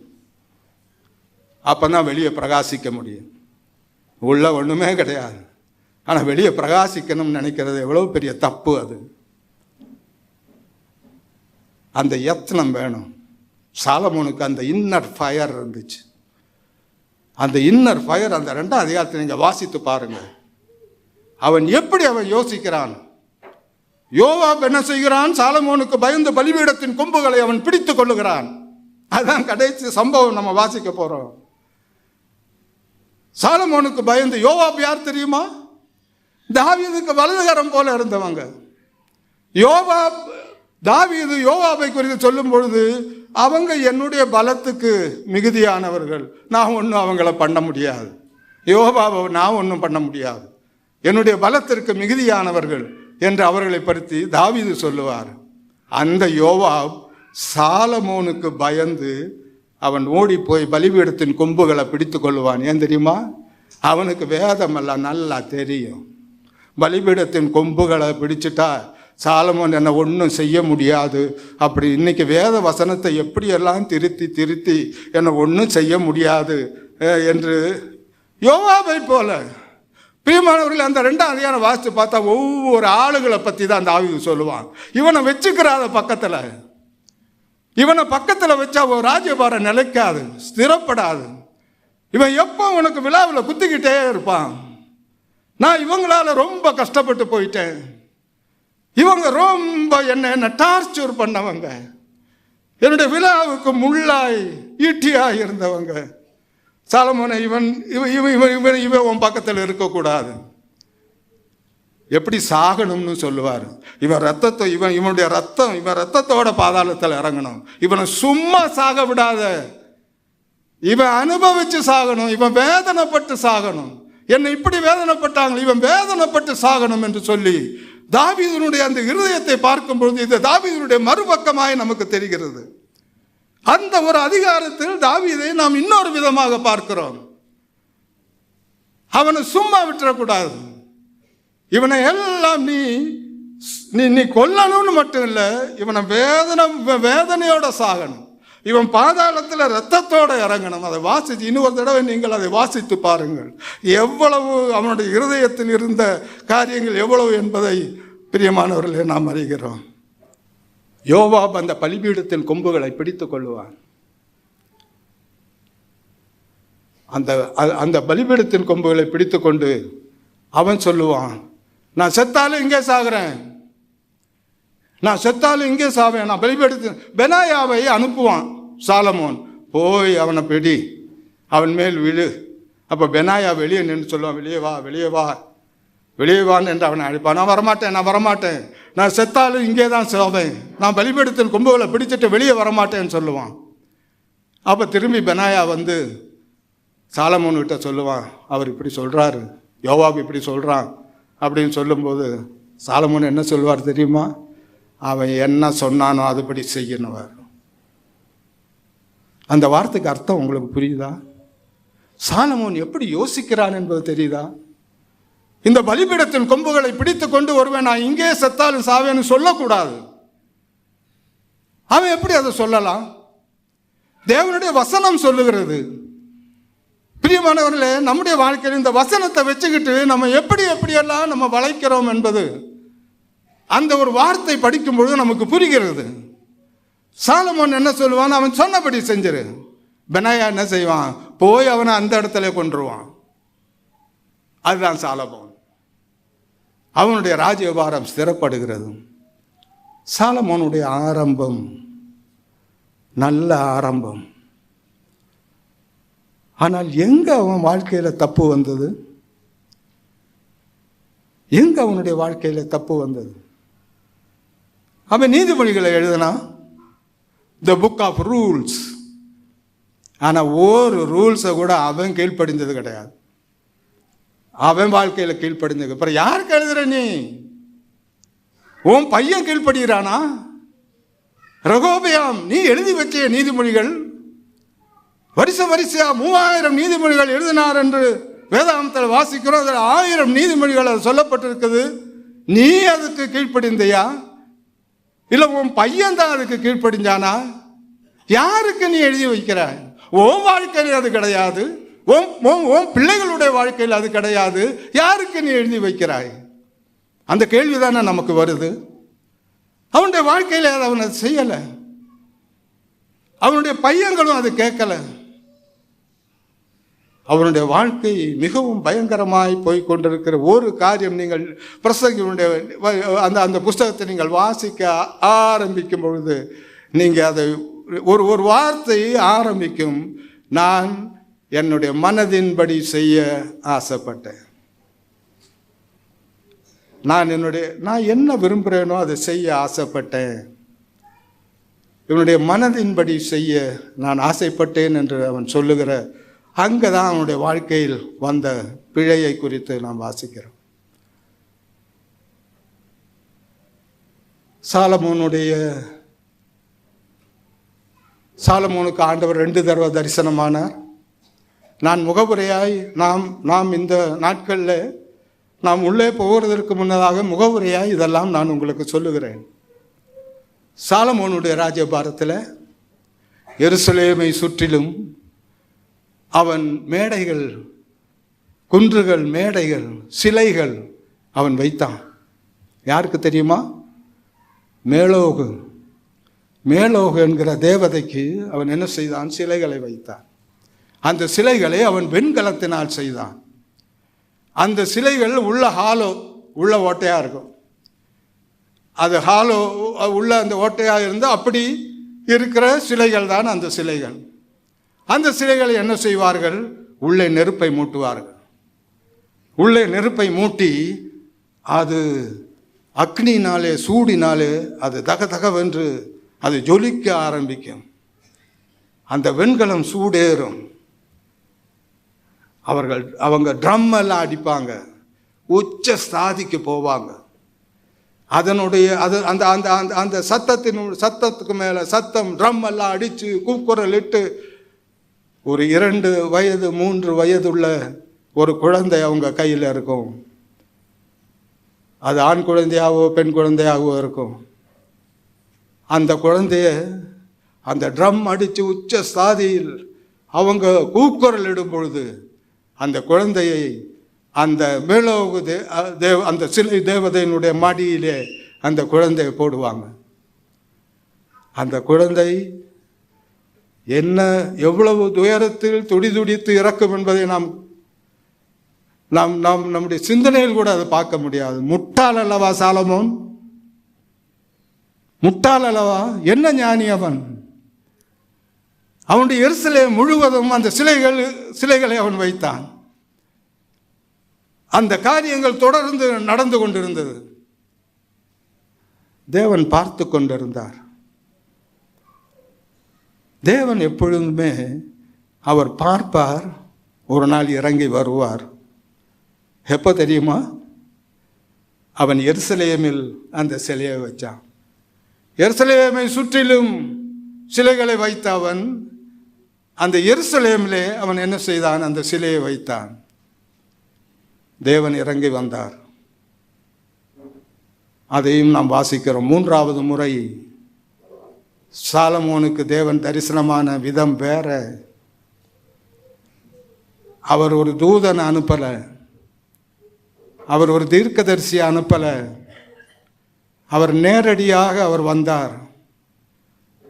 S1: அப்பதான் வெளியே பிரகாசிக்க முடியும். உள்ள ஒண்ணுமே கிடையாது, ஆனால் வெளியே பிரகாசிக்கணும்னு நினைக்கிறது எவ்வளவு பெரிய தப்பு. அது அந்த யத்னம் வேணும். சாலமோனுக்கு அந்த இன்னர் ஃபயர் இருந்துச்சு. அந்த இன்னர் ஃபயர் அந்த 2ஆம் அதிகாரத்தை நீங்க வாசித்து பாருங்க. அவன் எப்படி யோசிக்கிறான்? யோவாப் என்ன செய்கிறான்? சாலமோனுக்கு பயந்து பலிபீடத்தின் கொம்புகளை அவன் பிடித்துக் கொள்ளுகிறான். அதான் கடைசி சம்பவம் நம்ம வாசிக்க போறோம். சாலமோனுக்கு பயந்து. யோவாப் யார் தெரியுமா? தாவீதுக்கு வலதுகரம் போல இருந்தவங்க. தாவீது யோவாபை குறித்து சொல்லும் பொழுது, அவங்க என்னுடைய பலத்துக்கு மிகுதியானவர்கள், நான் ஒன்றும் அவங்கள பண்ண முடியாது. யோவாபை நான் ஒன்றும் பண்ண முடியாது, என்னுடைய பலத்திற்கு மிகுதியானவர்கள் என்று அவர்களை பற்றி தாவீது சொல்லுவார். அந்த யோவாப் சாலமோனுக்கு பயந்து அவன் ஓடி போய் பலிபீடத்தின் கொம்புகளை பிடித்து கொள்ளுவான். ஏன் தெரியுமா? அவனுக்கு வேதம் எல்லாம் நல்லா தெரியும். பலிபீடத்தின் கொம்புகளை பிடிச்சிட்டா சாலமோன் என்ன ஒன்றும் செய்ய முடியாது, அப்படி இன்னைக்கு வேத வசனத்தை எப்படியெல்லாம் திருத்தி என்னை ஒன்றும் செய்ய முடியாது என்று யோவாபை போல. பிரியமானவர்கள், அந்த 2ஆம் அதிகாரம் வாசித்து பார்த்தா ஒவ்வொரு ஆளுகளை பற்றி தான் அந்த தாவீது சொல்லுவான். இவனை வச்சுக்கிறாத பக்கத்தில், இவனை பக்கத்தில் வச்சா ஒரு ராஜ்யபாரம் நிலைக்காது, ஸ்திரப்படாது. இவன் எப்போ உனக்கு விழாவில் குத்திக்கிட்டே இருப்பான். நான் இவங்களால ரொம்ப கஷ்டப்பட்டு போயிட்டேன், இவங்க ரொம்ப என்ன டார்ச்சர் பண்ணவங்க, என்னுடைய விழாவுக்கு முள்ளாய் ஈட்டியாய் இருந்தவங்க. சாலமோனை இவன் உன் பக்கத்தில் இருக்கக்கூடாது, எப்படி சாகணும்னு சொல்லுவார். இவன் ரத்தத்தை இவனுடைய ரத்தம் இவன் ரத்தத்தோட பாதாளத்தில் இறங்கணும். இவனை சும்மா சாக விடாத, இவன் அனுபவிச்சு சாகணும், இவன் வேதனைப்பட்டு சாகணும். என்னை இப்படி வேதனைப்பட்டாங்க, இவன் வேதனைப்பட்டு சாகணும் என்று சொல்லி தாவீதுனுடைய அந்த இருதயத்தை பார்க்கும் பொழுது இது தாவீதுனுடைய மறுபக்கமாய் நமக்கு தெரிகிறது. அந்த ஒரு அதிகாரத்தில் தாவீதை நாம் இன்னொரு விதமாக பார்க்கிறோம். அவனை சும்மா விட்டுறக்கூடாது, இவனை எல்லாம் நீ நீ கொல்லணும்னு மட்டும் இல்லை, இவனை வேதனையோட சாகணும், இவன் பாதாளத்தில் ரத்தத்தோட இறங்கணும். அதை வாசித்து இன்னொரு தடவை நீங்கள் அதை வாசித்து பாருங்கள். எவ்வளவு அவனுடைய இருதயத்தில் இருந்த காரியங்கள் எவ்வளவு என்பதை பிரியமானவர்களே நாம் அறிகிறோம். யோவாப் அந்த பலிபீடத்தின் கொம்புகளை பிடித்து கொள்ளுவான். அந்த பலிபீடத்தின் கொம்புகளை பிடித்து கொண்டு அவன் சொல்லுவான், நான் செத்தாலும் இங்கே சாகிறேன், நான் செத்தாலும் இங்கே சாவேன், நான் பலிபீடத்தின். பெனாயாவை அனுப்புவான் சாலமோன், போய் அவனை பிடி, அவன் மேல் விழு. அப்போ பெனாயா வெளியே நின்று சொல்லுவான், வெளியே வா, வெளியே வா, வெளியே வான்னு என்று அவனை அழைப்பான். நான் வரமாட்டேன், நான் வரமாட்டேன், நான் செத்தாலும் இங்கே தான் சாவேன், நான் பலிபீடத்தின் கொம்புகளை பிடிச்சிட்டு வெளியே வரமாட்டேன்னு சொல்லுவான். அப்போ திரும்பி பெனாயா வந்து சாலமோன் கிட்ட சொல்லுவான், அவர் இப்படி சொல்கிறாரு, யோவாப் இப்படி சொல்கிறான் அப்படின்னு சொல்லும்போது சாலமோன் என்ன சொல்வார் தெரியுமா? அவன் என்ன சொன்னானோ அதுபடி செய்யணுவார். அந்த வார்த்தைக்கு அர்த்தம் உங்களுக்கு புரியுதா? சாலமோன் எப்படி யோசிக்கிறான் என்பது தெரியுதா? இந்த பலிபீடத்தின் கொம்புகளை பிடித்து கொண்டு ஒருவன் நான் இங்கே செத்தாலும் சாவேன்னு சொல்லக்கூடாது. அவன் எப்படி அதை சொல்லலாம்? தேவனுடைய வசனம் சொல்லுகிறது. பிரியமானவர்களே, நம்முடைய வாழ்க்கையில் இந்த வசனத்தை வச்சுக்கிட்டு நம்ம எப்படியெல்லாம் நம்ம வளைக்கிறோம் என்பது அந்த ஒரு வார்த்தை படிக்கும் பொழுது நமக்கு புரிகிறது. சாலமோன் என்ன சொல்லுவான்? அவன் சொன்னபடி செஞ்சிரு. பெனாயா என்ன செய்வான்? போய் அவனை அந்த இடத்துல கொன்றுவான். அதுதான் சாலமோன். அவனுடைய ராஜ்யபாரம் ஸ்திரப்படுகிறது. சாலமோனுடைய ஆரம்பம் நல்ல ஆரம்பம். ஆனால் எங்க அவன் வாழ்க்கையில தப்பு வந்தது? எங்க அவனுடைய வாழ்க்கையில தப்பு வந்தது? அவன் நீதிமொழிகளை எழுதினா, த புக் ஆஃப் ரூல்ஸ். ஆனா ஒரு ரூல்ஸை கூட அவன் கீழ்ப்படிந்தது கிடையாது. அவன் வாழ்க்கையில கீழ்ப்படிந்தது. அப்புறம் யாருக்கு எழுதுற நீ? உன் பையன் கீழ்ப்படுகிறானா? ரெகொபெயாம், நீ எழுதி வச்ச நீதிமொழிகள் வரிசையா 3000 நீதிமொழிகள் எழுதினார் என்று வேதாகமத்தில் வாசிக்கிறோம். அதில் 1000 நீதிமொழிகள் அது சொல்லப்பட்டிருக்குது. நீ அதுக்கு கீழ்ப்படிந்தையா? இல்லை உன் பையன் தான் அதுக்கு கீழ்ப்படிஞ்சானா? யாருக்கு நீ எழுதி வைக்கிறாய்? உன் வாழ்க்கையில் அது கிடையாது, உன் பிள்ளைகளுடைய வாழ்க்கையில் அது கிடையாது. யாருக்கு நீ எழுதி வைக்கிறாய்? அந்த கேள்விதானே நமக்கு வருது. அவனுடைய வாழ்க்கையில் அவன் அதை செய்யலை, அவனுடைய பையன்களும் அது கேட்கல. அவனுடைய வாழ்க்கை மிகவும் பயங்கரமாய் போய்கொண்டிருக்கிற ஒரு காரியம். நீங்கள் பிரசங்கியுடைய அந்த புஸ்தகத்தை நீங்கள் வாசிக்க ஆரம்பிக்கும் பொழுது நீங்கள் அதை ஒரு வார்த்தை ஆரம்பிக்கும், நான் என்னுடைய மனதின்படி செய்ய ஆசைப்பட்டேன். நான் என்ன விரும்புகிறேனோ அதை செய்ய ஆசைப்பட்டேன். இவனுடைய மனதின்படி செய்ய நான் ஆசைப்பட்டேன் என்று அவன் சொல்லுகிற அங்கே தான் அவனுடைய வாழ்க்கையில் வந்த பிழையை குறித்து நாம் வாசிக்கிறோம். சாலமோனுக்கு ஆண்டவர் 2 தடவை தரிசனமானார். நான் முகவுரையாய் நாம் இந்த நாட்களில் நாம் உள்ளே போகிறதற்கு முன்னதாக முகவுரையாய் இதெல்லாம் நான் உங்களுக்கு சொல்லுகிறேன். சாலமோனுடைய ராஜ்யபாரத்தில் எருசலேமை சுற்றிலும் அவன் மேடைகள், குன்றுகள், மேடைகள், சிலைகள் அவன் வைத்தான். யாருக்கு தெரியுமா? மேலோகு என்கிற தேவதைக்கு அவன் என்ன செய்தான்? சிலைகளை வைத்தான். அந்த சிலைகளை அவன் வெண்கலத்தினால் செய்தான். அந்த சிலைகள் உள்ள ஓட்டையாக இருக்கும். அது உள்ள அந்த ஓட்டையாக இருந்து அப்படி இருக்கிற சிலைகள் தான் அந்த சிலைகள். அந்த சிலைகளை என்ன செய்வார்கள்? உள்ளே நெருப்பை மூட்டுவார்கள். உள்ளே நெருப்பை மூட்டி அது அக்னினாலே, சூடினாலே அது தகதகவென்று அது ஜொலிக்க ஆரம்பிக்கும். அந்த வெண்கலம் சூடேறும். அவங்க ட்ரம் எல்லாம் அடிப்பாங்க, உச்ச ஸ்தாதிக்கு போவாங்க. அந்த சத்தத்துக்கு மேலே சத்தம், ட்ரம் எல்லாம் அடித்து கூக்குரல் இட்டு ஒரு 2 வயது 3 வயதுள்ள ஒரு குழந்தை அவங்க கையில் இருக்கும். அது ஆண் குழந்தையாகவோ பெண் குழந்தையாகவோ இருக்கும். அந்த குழந்தைய அந்த ட்ரம் அடித்து உச்ச சாதியில் அவங்க கூக்குரல் இடும் பொழுது அந்த குழந்தையை அந்த மேலோகு அந்த சிலை தேவதையினுடைய மடியிலே அந்த குழந்தையை போடுவாங்க. அந்த குழந்தை என்ன எவ்வளவு துயரத்தில் துடிதுடித்து இறக்கும் என்பதை நாம் நம்முடைய சிந்தனையில் கூட அதை பார்க்க முடியாது. முட்டாள் அல்லவா சாலமோன்? முட்டாள் அல்லவா? என்ன ஞானி அவன்! அவனுடைய எருசலேம் முழுவதும் அந்த சிலைகளை அவன் வைத்தான். அந்த காரியங்கள் தொடர்ந்து நடந்து கொண்டிருந்தது. தேவன் பார்த்து கொண்டிருந்தார். தேவன் எப்பொழுதுமே அவர் பார்ப்பார், ஒரு நாள் இறங்கி வருவார். எப்போ தெரியுமா? அவன் எருசலேமில் அந்த சிலையை வச்சான். எருசலேமை சுற்றிலும் சிலைகளை வைத்த அவன் அந்த எருசலேமிலே அவன் என்ன செய்தான்? அந்த சிலையை வைத்தான். தேவன் இறங்கி வந்தார். அதையும் நாம் வாசிக்கிறோம். 3வது முறை சாலமோனுக்கு தேவன் தரிசனமான விதம் வேற. அவர் ஒரு தூதனை அனுப்பல, அவர் ஒரு தீர்க்கதரிசியை அனுப்பல, அவர் நேரடியாக அவர் வந்தார்.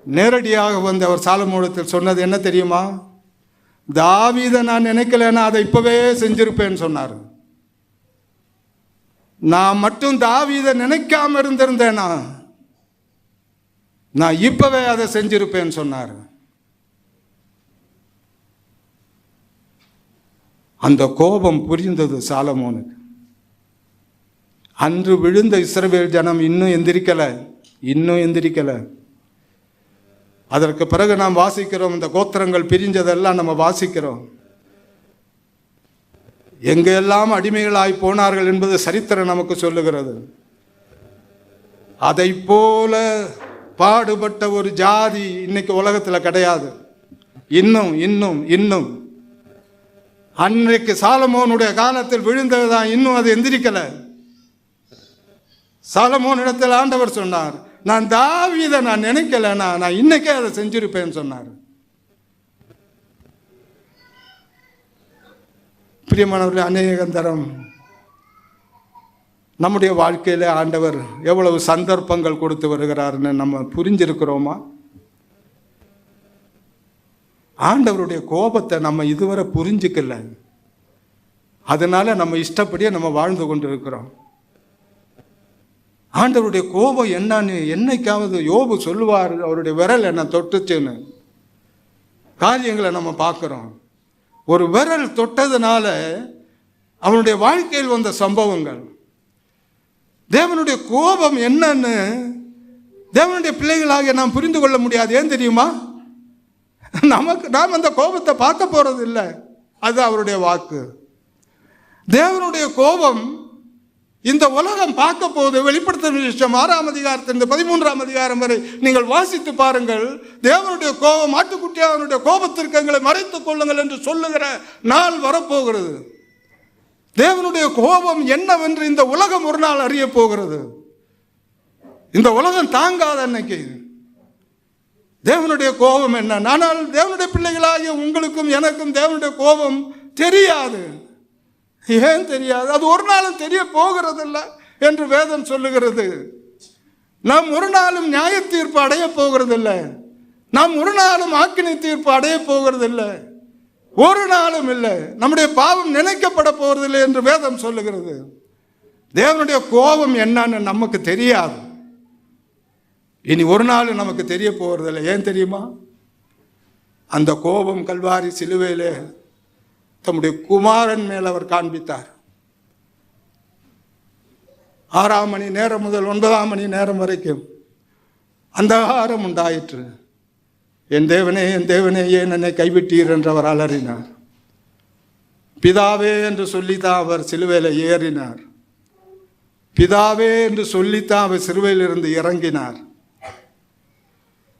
S1: நேரடியாக வந்து அவர் சாலமோனிடத்தில் சொன்னது என்ன தெரியுமா? தாவீதை நான் நினைக்கலன்னா அதை இப்பவே செஞ்சிருப்பேன்னு சொன்னார். நான் மட்டும் தாவீதை நினைக்காம இருந்திருந்தேனா நான் இப்பவே அதை செஞ்சிருப்பேன்னு சொன்னார். அந்த கோபம் புரிந்தது சாலமோனுக்கு. அன்று விழுந்த இஸ்ரவேல் ஜனம் இன்னும் எந்திரிக்கல. அதற்கு பிறகு நாம் வாசிக்கிறோம், இந்த கோத்திரங்கள் பிரிஞ்சதெல்லாம் நம்ம வாசிக்கிறோம். எங்கெல்லாம் அடிமைகளாய் போனார்கள் என்பது சரித்திரம் நமக்கு சொல்லுகிறது. அதை போல பாடுபட்ட ஒரு ஜாதி இன்னைக்கு உலகத்தில் கிடையாது. இன்னும் அன்றைக்கு சாலமோனுடைய காலத்தில் விழுந்ததுதான், இன்னும் அது எந்திரிக்கல. சாலமோனிடத்தில் ஆண்டவர் சொன்னார், நான் தாவீதை நான் நினைக்கலன்னா நான் இன்னைக்கே அதை செஞ்சிருப்பேன்னு சொன்னார். பிரியமானவர்களே, அநேகந்தரம் நம்முடைய வாழ்க்கையில் ஆண்டவர் எவ்வளவு சந்தர்ப்பங்கள் கொடுத்து வருகிறார்னு நம்ம புரிஞ்சிருக்கிறோமா? ஆண்டவருடைய கோபத்தை நம்ம இதுவரை புரிஞ்சுக்கல. அதனால நம்ம இஷ்டப்படியே நம்ம வாழ்ந்து கொண்டு இருக்கிறோம். ஆண்டவருடைய கோபம் என்னன்னு என்னைக்காவது யோபு சொல்லுவார், அவருடைய விரல் என்ன தொட்டுச்சுன்னு. காரியங்களை நம்ம பார்க்குறோம். ஒரு விரல் தொட்டதுனால அவனுடைய வாழ்க்கையில் வந்த சம்பவங்கள். தேவனுடைய கோபம் என்னன்னு தேவனுடைய பிள்ளைகளாக நாம் புரிந்து கொள்ள முடியாது. ஏன் தெரியுமா? நாம் அந்த கோபத்தை பார்க்க போறது இல்லை. அது அவருடைய வாக்கு. தேவனுடைய கோபம் இந்த உலகம் பார்க்க போது. வெளிப்படுத்தின விஷயம் 6ஆம் அதிகாரத்திலிருந்து 13ஆம் அதிகாரம் வரை நீங்கள் வாசித்து பாருங்கள். தேவனுடைய கோபம், ஆட்டுக்குட்டியாவனுடைய கோபத்திற்கு எங்களை மறைத்துக் கொள்ளுங்கள் என்று சொல்லுகிற நாள் வரப்போகிறது. தேவனுடைய கோபம் என்னவென்று இந்த உலகம் ஒரு நாள் அறிய போகிறது. இந்த உலகம் தாங்காத அன்னைக்கு தேவனுடைய கோபம் என்ன. ஆனால் தேவனுடைய பிள்ளைகளாகிய உங்களுக்கும் எனக்கும் தேவனுடைய கோபம் தெரியாது. ஏன் தெரியாது? அது ஒரு நாளும் தெரிய போகிறதில்லை என்று வேதம் சொல்லுகிறது. நாம் ஒரு நாளும் நியாய தீர்ப்பு அடைய போகிறதில்லை. நாம் ஒரு நாளும் ஆக்கினை தீர்ப்பு அடைய போகிறதில்லை. ஒரு நாளும் இல்லை. நம்முடைய பாவம் நினைக்கப்பட போவதில்லை என்று வேதம் சொல்லுகிறது. தேவனுடைய கோபம் என்னன்னு நமக்கு தெரியாது. இனி ஒரு நாள் நமக்கு தெரிய போவதில்லை. ஏன் தெரியுமா? அந்த கோபம் கல்வாரி சிலுவையிலே தம்முடைய குமாரன் மேல் அவர் காண்பித்தார். 6ஆம் மணி நேரம் முதல் 9ஆம் மணி நேரம் வரைக்கும் அந்தகாரம் உண்டாயிற்று. என் தேவனே ஏன் என்னை கைவிட்டீர் என்று அவர் அலறினார். பிதாவே என்று சொல்லித்தான் அவர் சிலுவையில் ஏறினார். பிதாவே என்று சொல்லித்தான் அவர் சிலுவையிலிருந்து இறங்கினார்.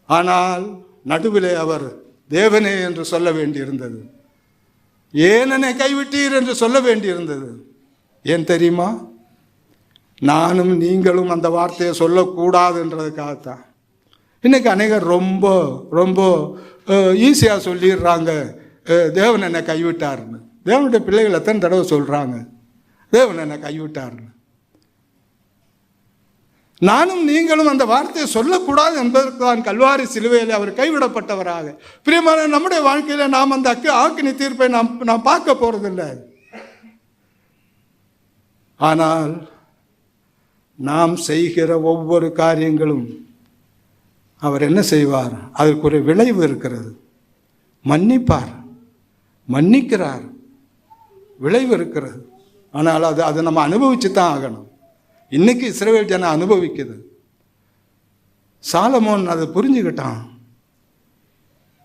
S1: ஆனால் நடுவிலே அவர் தேவனே என்று சொல்ல வேண்டியிருந்தது. ஏன் என்னை கைவிட்டீர் என்று சொல்ல வேண்டியிருந்தது. ஏன் தெரியுமா? நானும் நீங்களும் அந்த வார்த்தையை சொல்லக்கூடாதுன்றதுக்காகத்தான். இன்னைக்கு அநேகர் ரொம்ப ரொம்ப ஈஸியாக சொல்லிடுறாங்க, தேவன் என்னை கைவிட்டாருன்னு. தேவனுடைய பிள்ளைகள் எத்தனை தடவை சொல்கிறாங்க, தேவன் என்னை கைவிட்டாருன்னு. நானும் நீங்களும் அந்த வார்த்தையை சொல்லக்கூடாது என்பதற்கு தான் கல்வாரி சிலுவையில் அவர் கைவிடப்பட்டவராக. பிரியமான நம்முடைய வாழ்க்கையில் நாம் அந்த ஆக்கினி தீர்ப்பை நாம் பார்க்க போறதில்லை. ஆனால் நாம் செய்கிற ஒவ்வொரு காரியங்களும் அவர் என்ன செய்வார், அதற்கு ஒரு விளைவு இருக்கிறது. மன்னிப்பார், மன்னிக்கிறார், விளைவு இருக்கிறது. ஆனால் அதை நம்ம அனுபவிச்சு தான் ஆகணும். இன்னைக்கு இஸ்ரவேல் ஜனம் அனுபவிக்குது. சாலமோன் அதை புரிஞ்சுக்கிட்டான்.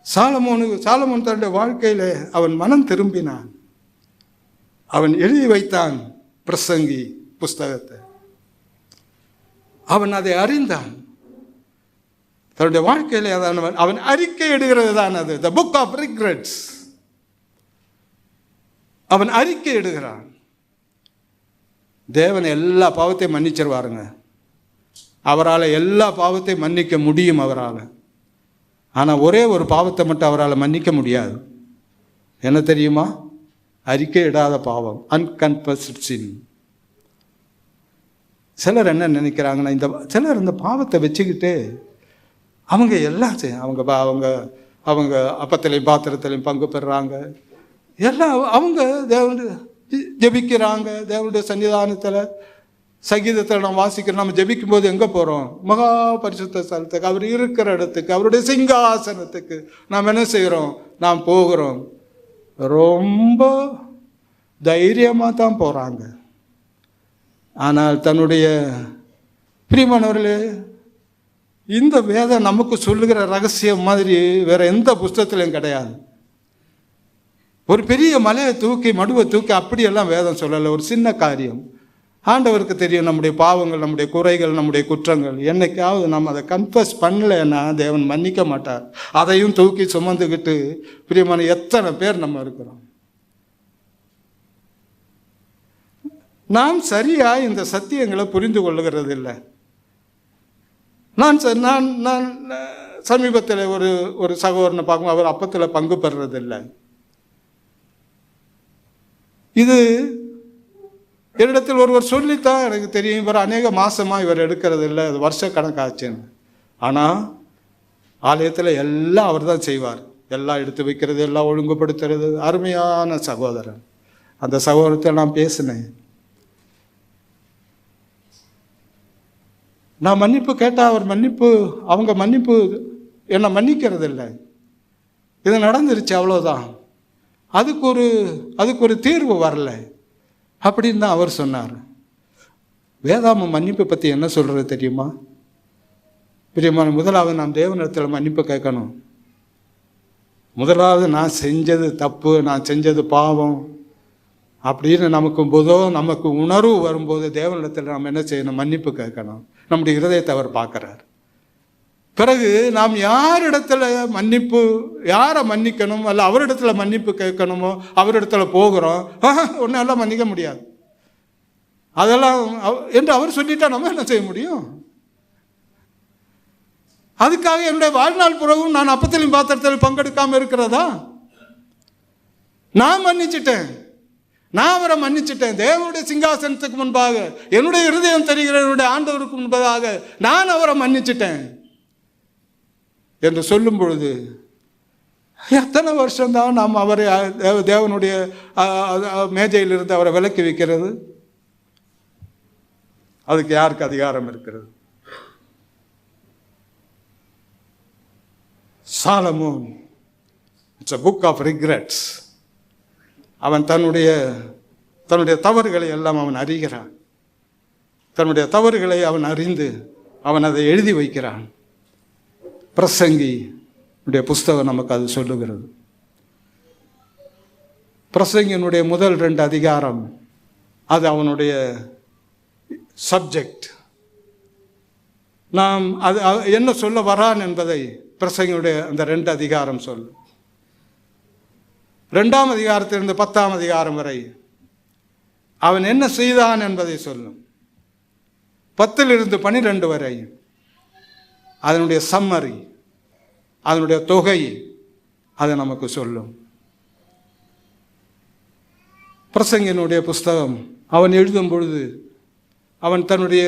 S1: சாலமோன் தன்னுடைய வாழ்க்கையில அவன் மனம் திரும்பினான். அவன் எழுதி வைத்தான் பிரசங்கி புஸ்தகத்தை. அவன் அதை அறிந்தான். தன்னுடைய வாழ்க்கையில அவன் அறிக்கை எடுகிறது தான் அது, த புக் ஆஃப் ரிக்ரெட்ஸ். அவன் அறிக்கை எடுகிறான். தேவன் எல்லா பாவத்தையும் மன்னிச்சிருவாருங்க. அவரால் எல்லா பாவத்தையும் மன்னிக்க முடியும் அவரால். ஆனால் ஒரே ஒரு பாவத்தை மட்டும் அவரால் மன்னிக்க முடியாது. என்ன தெரியுமா? அறிக்கை இடாத பாவம், அன்கன்ஃபஸ்ட் சின். சிலர் என்ன நினைக்கிறாங்கன்னா, சிலர் இந்த பாவத்தை வச்சுக்கிட்டு அவங்க எல்லாம் அவங்க அவங்க அப்பத்திலையும் பாத்திரத்திலையும் பங்கு பெறுறாங்க, எல்லாம் அவங்க தேவனுடைய ஜெபிக்கிறாங்க. தேவனுடைய சன்னிதானத்தில் சங்கீதத்தில் நம்ம வாசிக்கிறோம். நம்ம ஜெபிக்கும் போது எங்கே போகிறோம்? மகா பரிசுத்த ஸ்தலத்துக்கு, அவர் இருக்கிற இடத்துக்கு, அவருடைய சிங்காசனத்துக்கு நாம் என்ன செய்கிறோம்? நாம் போகிறோம். ரொம்ப தைரியமாக தான் போகிறாங்க. ஆனால் தன்னுடைய பிரியமானவர்களே, இந்த வேதம் நமக்கு சொல்லுகிற ரகசியம் மாதிரி வேற எந்த புஸ்தகத்திலையும் கிடையாது. ஒரு பெரிய மலையை தூக்கி மடுவை தூக்கி அப்படியெல்லாம் வேதம் சொல்லலை. ஒரு சின்ன காரியம். ஆண்டவருக்கு தெரியும் நம்முடைய பாவங்கள், நம்முடைய குறைகள், நம்முடைய குற்றங்கள். என்னைக்காவது நம்ம அதை கன்ஃபஸ் பண்ணலைன்னா தேவன் மன்னிக்க மாட்டார். அதையும் தூக்கி சுமந்துக்கிட்டு பிரியமான எத்தனை பேர் நம்ம இருக்கிறோம். நாம் சரியா இந்த சத்தியங்களை புரிந்து கொள்ளுகிறது இல்லை. நான் சமீபத்தில் ஒரு சகோதரனை பார்க்கும், அவர் அப்பத்தில் பங்கு பெறுறதில்லை. இது என்னிடத்தில் ஒருவர் சொல்லித்தான் எனக்கு தெரியும். இவர் அநேக மாசமாக இவர் எடுக்கிறது இல்லை, அது வருஷ கணக்காச்சுன்னு. ஆனால் ஆலயத்தில் எல்லாம் அவர் தான் செய்வார். எல்லாம் எடுத்து வைக்கிறது, எல்லாம் ஒழுங்குபடுத்துறது. அருமையான சகோதரன். அந்த சகோதரத்தை நான் பேசினேன். நான் மன்னிப்பு கேட்டால் அவங்க மன்னிப்பு என்னை மன்னிக்கிறது இல்லை. இது நடந்துருச்சு, அவ்வளோதான். அதுக்கு ஒரு தீர்வு வரல அப்படின்னு தான் அவர் சொன்னார். வேதாம மன்னிப்பை பற்றி என்ன சொல்கிறது தெரியுமா? பிரியமான, முதலாவது நாம் தேவனிடத்தில் மன்னிப்பு கேட்கணும். முதலாவது நான் செஞ்சது தப்பு, நான் செஞ்சது பாவம் அப்படின்னு நமக்கு உணர்வு வரும்போது தேவனிடத்தில் நாம் என்ன செய்யணும்? மன்னிப்பு கேட்கணும். நம்முடைய இருதயத்தை அவர் பார்க்குறார். பிறகு நாம் யாரை மன்னிக்கணும் அல்ல அவரிடத்துல மன்னிப்பு கேட்கணுமோ அவரிடத்துல போகிறோம். ஒன்னெல்லாம் மன்னிக்க முடியாது அதெல்லாம் என்று அவர் சொல்லிட்டா நம்ம என்ன செய்ய முடியும்? அதுக்காக என்னுடைய வாழ்நாள் புறவும் நான் அப்பத்திலும் பாத்திரத்தில் பங்கெடுக்காம இருக்கிறதா? நான் மன்னிச்சிட்டேன், நான் அவரை மன்னிச்சிட்டேன். தேவனுடைய சிங்காசனத்துக்கு முன்பாக, என்னுடைய இருதயம் தெரிகிற என்னுடைய ஆண்டவருக்கு முன்பதாக நான் அவரை மன்னிச்சிட்டேன் என்று சொல்லும் பொழுது எத்தனை வருஷம்தான் நாம் அவரை தேவனுடைய மேஜையிலிருந்து அவரை விலக்கி வைக்கிறது? அதுக்கு யாருக்கு அதிகாரம் இருக்கிறது? Solomon, it's a book of regrets. அவன் தன்னுடைய தவறுகளை எல்லாம் அவன் அறிகிறான். தன்னுடைய தவறுகளை அவன் அறிந்து அவன் அதை எழுதி வைக்கிறான். பிரசங்கி புஸ்தகம் நமக்கு அது சொல்லுகிறது. பிரசங்கியினுடைய முதல் 2 அதிகாரம் அது அவனுடைய சப்ஜெக்ட். நாம் அது என்ன சொல்ல வரான் என்பதை பிரசங்கியுடைய அந்த 2 அதிகாரம் சொல்லும். 2ஆம் அதிகாரத்திலிருந்து 10ஆம் அதிகாரம் வரை அவன் என்ன செய்தான் என்பதை சொல்லும். 10 to 12 வரை அதனுடைய சம்மரி, அதனுடைய தொகை அது நமக்கு சொல்லும். பிரசங்கினுடைய புஸ்தகம் அவன் எழுதும் பொழுது அவன் தன்னுடைய